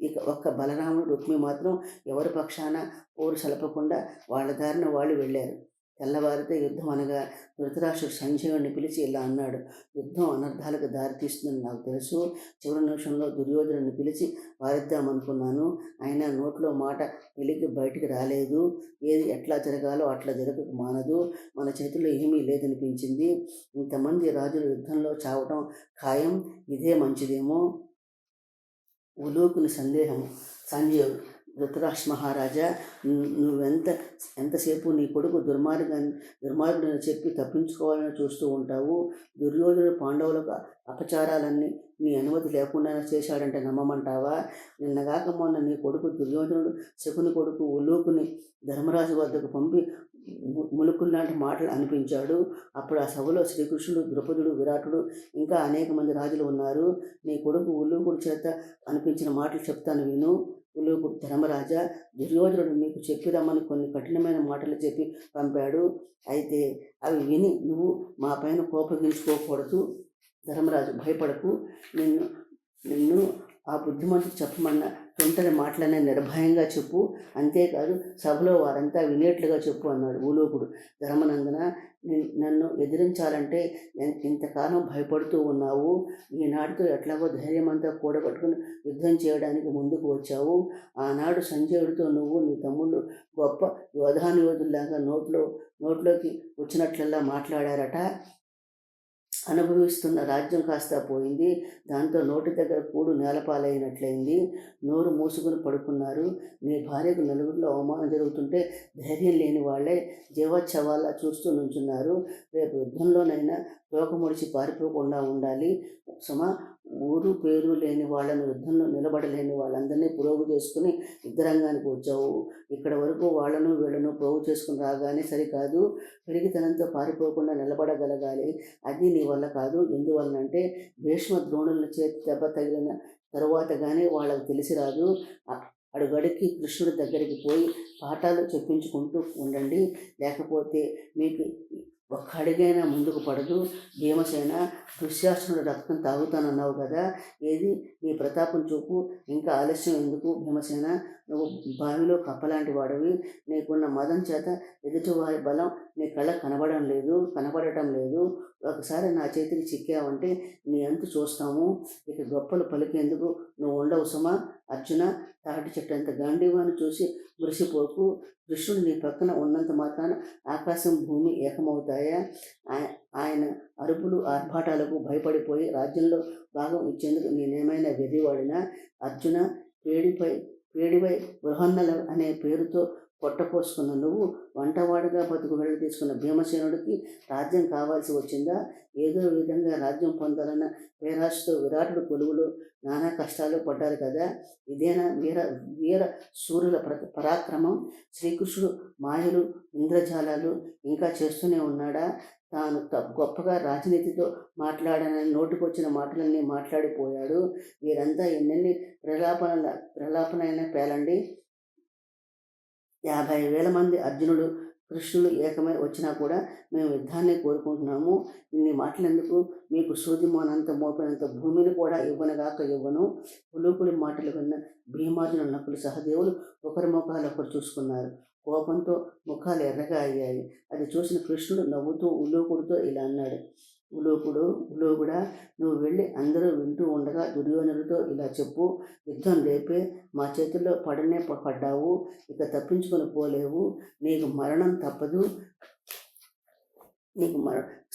ఇక ఒక్క బలరాముడు, రుక్మి మాత్రం ఎవరి పక్షాన పోరు సలపకుండా వాళ్ళ దారిన వాళ్ళు వెళ్ళారు. తెల్లవారితే యుద్ధం అనగా ధృతరాష్ట్రుడు సంజయుడిని పిలిచి ఇలా అన్నాడు. యుద్ధం అనర్థాలకు దారితీస్తుందని నాకు తెలుసు. చివరి నిమిషంలో దుర్యోధనుడిని పిలిచి వారిద్దామనుకున్నాను. అయినా నోట్లో మాట వెలికి బయటికి రాలేదు. ఏది ఎట్లా జరగాలో అట్లా జరగక మానదు. మన చేతుల్లో ఏమీ లేదనిపించింది. ఇంతమంది రాజులు యుద్ధంలో చావటం ఖాయం. ఇదే మంచిదేమో. ఉలూకుని సందేహము. సంజయుడు, ధృతరాష్ట్ర మహారాజా, ఎంతసేపు నీ కొడుకు దుర్మార్గుడని చెప్పి తప్పించుకోవాలని చూస్తూ ఉంటావు. దుర్యోధనుడు పాండవులకు అపచారాలన్నీ నీ అనుమతి లేకుండా చేశాడంటే నమ్మమంటావా? నిన్నగాక మొన్న నీ కొడుకు దుర్యోధనుడు శకుని కొడుకు ఉలూకుని ధర్మరాజు వద్దకు పంపి ములుకుల్లాంటి మాటలు అనిపించాడు. అప్పుడు ఆ సభలో శ్రీకృష్ణుడు, ద్రౌపదుడు, విరాటుడు ఇంకా అనేక మంది రాజులు ఉన్నారు. నీ కొడుకు ఉల్లూకుడు చేత అనిపించిన మాటలు చెప్తాను విను. ఉల్లూకుడు, ధర్మరాజా, దుర్యోధనుడు మీకు చెప్పి రమ్మని కొన్ని కఠినమైన మాటలు చెప్పి పంపాడు. అయితే అవి విని నువ్వు మా పైన కోపగించుకోకూడదు. ధర్మరాజు, భయపడకు. నిన్ను నిన్ను ఆ బుద్ధిమంతుడు చెప్పమన్న తొంటరి మాటలనే నిర్భయంగా చెప్పు, అంతేకాదు సభలో వారంతా వినేట్లుగా చెప్పు అన్నాడు ఉలూకుడు. ధర్మనందన, నన్ను ఎదిరించాలంటే ఇంతకాలం భయపడుతూ ఉన్నావు. ఈనాటితో ఎట్లాగో ధైర్యమంతా కూడగట్టుకుని యుద్ధం చేయడానికి ముందుకు వచ్చావు. ఆనాడు సంజయుడితో నువ్వు నీ తమ్ముళ్ళు గొప్ప యోధానుయోధుల్లాగా నోట్లోకి వచ్చినట్లల్లా మాట్లాడారట. అనుభవిస్తున్న రాజ్యం కాస్త పోయింది. దాంతో నోటి దగ్గర కూడు నేలపాలైనట్లయింది. నోరు మూసుకుని పడుకున్నారు. నీ భార్యకు నలుగురిలో అవమానం జరుగుతుంటే ధైర్యం లేని వాళ్లే జీవోత్సవాల్లా చూస్తూ నుంచున్నారు. రేపు యుద్ధంలోనైనా తోకముడిచి పారిపోకుండా ఉండాలి సుమా. ఊరు పేరు లేని వాళ్ళను, యుద్ధంలో నిలబడలేని వాళ్ళందరినీ ప్రోగు చేసుకుని యుద్ధరంగానికి వచ్చావు. ఇక్కడ వరకు వాళ్ళను వీళ్ళను ప్రోగు చేసుకుని రాగానే సరికాదు, పెరిగితనంతో పారిపోకుండా నిలబడగలగాలి. అది నీ వల్ల కాదు. ఎందువలనంటే భీష్మ ద్రోణుల చేతి దెబ్బ తగిలిన తరువాత కానీ వాళ్ళకు తెలిసి రాదు. అడుగడికి కృష్ణుడి దగ్గరికి పోయి పాఠాలు చెప్పించుకుంటూ ఉండండి, లేకపోతే మీకు ఒక్క అడిగైనా ముందుకు పడదు. భీమసేన, దుశ్శాసనుడు రక్తం తాగుతానన్నావు కదా, ఏది నీ ప్రతాపం చూపు. ఇంకా ఆలస్యం ఎందుకు? భీమసేన, నువ్వు బావిలో కప్పలాంటి వాడివి. నీకున్న మదం చేత ఎదుటివారి బలం నీ కళ్ళ కనబడటం లేదు. ఒకసారి నా చేతికి చిక్కావంటే నీ అంతు చూస్తాము. ఇక గొప్పలు పలికేందుకు నువ్వు ఉండవు సుమా. అర్జున, తాటి చెట్టంత గాంధీవాన్ని చూసి మురిసిపోకు. కృష్ణుడు నీ పక్కన ఉన్నంత మాత్రాన ఆకాశం భూమి ఏకమవుతాయా? ఆయన అరుపులు ఆర్భాటాలకు భయపడిపోయి రాజ్యంలో భాగం ఇచ్చేందుకు నేనేమైనా వెర్రివాడినా? అర్జున, పేడిపై బృహన్నల అనే పేరుతో పొట్టపోసుకున్న నువ్వు వంటవాడిగా బతుకు వెళ్ళి తీసుకున్న భీమసేనుడికి రాజ్యం కావాల్సి వచ్చిందా? ఏదో విధంగా రాజ్యం పొందాలన్న పేరాశతో విరాటుడు కొలువులో నానా కష్టాలు పడ్డారు కదా. ఇదేనా వీర సూర్యుల పరాక్రమం? శ్రీకృష్ణుడు మాయలు, ఇంద్రజాలాలు ఇంకా చేస్తూనే ఉన్నాడా? తాను గొప్పగా రాజనీతితో మాట్లాడనని నోటికొచ్చిన మాటలన్నీ మాట్లాడిపోయాడు. వీరంతా ఎన్నెన్ని ప్రలాపనైనా పేలండి. 50,000 మంది అర్జునుడు, కృష్ణుడు ఏకమై వచ్చినా కూడా మేము యుద్ధాన్ని కోరుకుంటున్నాము. ఇన్ని మాటలెందుకు? మీకు సూది మోనంత మోపినంత భూమిని కూడా ఇవ్వను. ఉలూకుడి మాటలు విన్న భీమార్జున, నకులు, సహదేవులు ఒకరి ముఖాలు ఒకరు చూసుకున్నారు. కోపంతో ముఖాలు ఎర్రగా అయ్యాయి. అది చూసిన కృష్ణుడు నవ్వుతూ ఉలూకుడితో ఇలా అన్నాడు. ఉలూకుడా, నువ్వు వెళ్ళి అందరూ వింటూ ఉండగా దుర్యోధనుడితో ఇలా చెప్పు. యుద్ధం రేపే మా చేతుల్లో పడ్డావు. ఇక తప్పించుకొని పోలేవు. నీకు మరణం తప్పదు.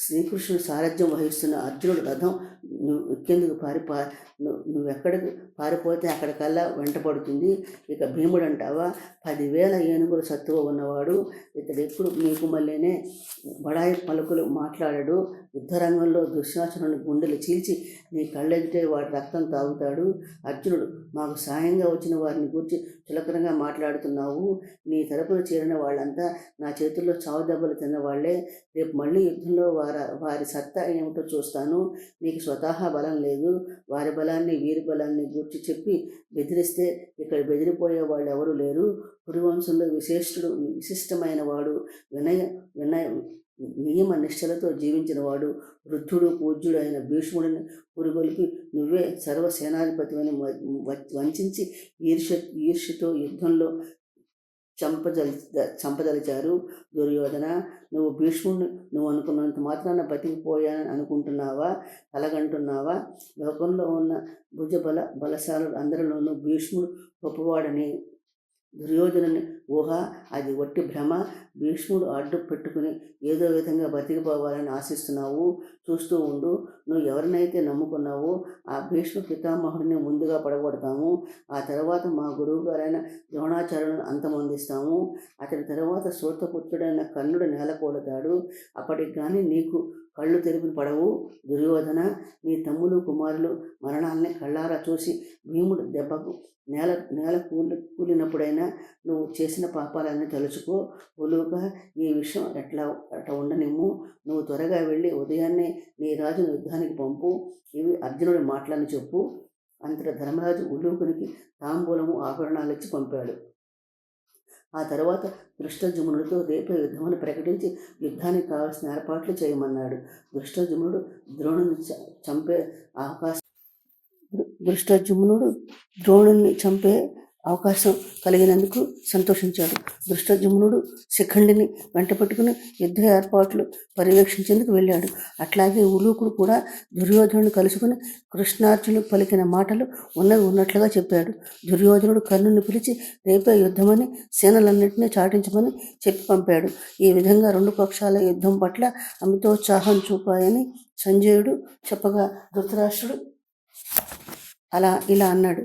శ్రీకృష్ణుడు సారథ్యం వహిస్తున్న అర్జునుడు రథం నువ్వు ఎక్కేందుకు నువ్వెక్కడికి పారిపోతే అక్కడికల్లా వెంటపడుతుంది. ఇక భీముడు అంటావా, 10,000 ఏనుగుల సత్తువ ఉన్నవాడు. ఇతడు ఎప్పుడు మీకు మళ్ళీనే బడాయి పలుకులు మాట్లాడాడు. యుద్ధరంగంలో దుశ్శాసనుని గుండెలు చీల్చి నీ కళ్ళెదిటే వాడి రక్తం తాగుతాడు. అర్జునుడు, మాకు సాయంగా వచ్చిన వారిని గురించి చులకనగా మాట్లాడుతున్నావు. నీ తరపున చేరిన వాళ్ళంతా నా చేతుల్లో చావు దెబ్బలు తిన్నవాళ్లే. రేపు మళ్ళీ యుద్ధంలో వారి సత్తా ఏమిటో చూస్తాను. నీకు స్వతహా బలం లేదు. వారి బలాన్ని, వీరి బలాన్ని గూర్చి చెప్పి బెదిరిస్తే ఇక్కడ బెదిరిపోయే వాళ్ళు ఎవరూ లేరు. కురువంశంలో విశిష్టమైన వాడు, నియమ నిష్టలతో జీవించిన వాడు, వృద్ధుడు, పూజ్యుడు అయిన భీష్ముడిని పురుగొలిపి నువ్వే సర్వసేనాధిపతిని వంచి ఈర్ష్యతో యుద్ధంలో చంపదలిచారు. దుర్యోధన, నువ్వు భీష్ముడిని నువ్వు అనుకున్నంత మాత్రాన బతికిపోయానని అనుకుంటున్నావా? కలగంటున్నావా? లోకంలో ఉన్న బలశాలు అందరిలోనూ భీష్ముడు గొప్పవాడని దుర్యోధనుని ఊహ అది ఒట్టి భ్రమ. భీష్ముడు అడ్డు పెట్టుకుని ఏదో విధంగా బతికిపోవాలని ఆశిస్తున్నావు. చూస్తూ ఉండు. నువ్వు ఎవరినైతే నమ్ముకున్నావో ఆ భీష్మ పితామహుడిని ముందుగా పడగొడతాము. ఆ తర్వాత మా గురువు గారైన ద్రోణాచార్యులను అంతమొందిస్తాము. అతడి తర్వాత సూతపుత్రుడైన కర్ణుడు నేలకూలతాడు. అప్పటికి కానీ నీకు కళ్ళు తెరిపిన పడవు దుర్యోధన. నీ తమ్ములు కుమారులు మరణాలని కళ్ళారా చూసి భీముడు దెబ్బకు నేల నేల కూలినప్పుడైనా నువ్వు చేసిన పాపాలన్నీ తలుచుకో. ఒలువుగా ఈ విషయం అట్లా ఉండనిమ్ము. నువ్వు త్వరగా వెళ్ళి ఉదయాన్నే నీ రాజును యుద్ధానికి పంపు. ఇవి అర్జునుడి మాటలని చెప్పు. అంతటా ధర్మరాజు ఉలూకునికి తాంబూలము ఆభరణాలు ఇచ్చి పంపాడు. ఆ తర్వాత దృష్టజుమ్నుడితో రేపే యుద్ధమని ప్రకటించి యుద్ధానికి కావలసిన ఏర్పాట్లు చేయమన్నాడు. దృష్టజుమ్నుడు ద్రోణుని చంపే అవకాశం ద్రోణుని చంపే అవకాశం కలిగినందుకు సంతోషించాడు. దృష్టజుమ్నుడు శిఖండిని వెంటపట్టుకుని యుద్ధ ఏర్పాట్లు పర్యవేక్షించేందుకు వెళ్ళాడు. అట్లాగే ఉలూకుడు కూడా దుర్యోధనుడు కలుసుకుని కృష్ణార్జునుడు పలికిన మాటలు ఉన్నది ఉన్నట్లుగా చెప్పాడు. దుర్యోధనుడు కర్ణుని పిలిచి రేపే యుద్ధమని సేనలన్నింటినీ చాటించమని చెప్పి పంపాడు. ఈ విధంగా రెండు పక్షాల యుద్ధం పట్ల అమితోత్సాహం చూపాయని సంజయుడు చెప్పగా ధృతరాష్ట్రుడు ఇలా అన్నాడు.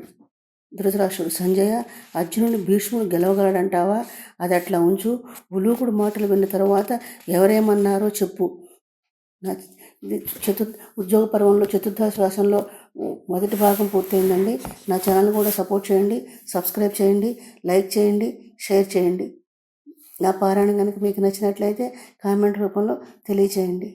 ధృతరాష్ట్రుడు, సంజయ, అర్జునుని భీష్ముడు గెలవగలడంటావా? అది అట్లా ఉంచు. ఉలూకుడు మాటలు విన్న తరువాత ఎవరేమన్నారో చెప్పు. ఉద్యోగ పర్వంలో చతుర్థాశ్వాసంలో మొదటి భాగం పూర్తయిందండి. నా ఛానల్ కూడా సపోర్ట్ చేయండి, సబ్స్క్రైబ్ చేయండి, లైక్ చేయండి, షేర్ చేయండి. నా పారాయణం కనుక మీకు నచ్చినట్లయితే కామెంట్ రూపంలో తెలియచేయండి.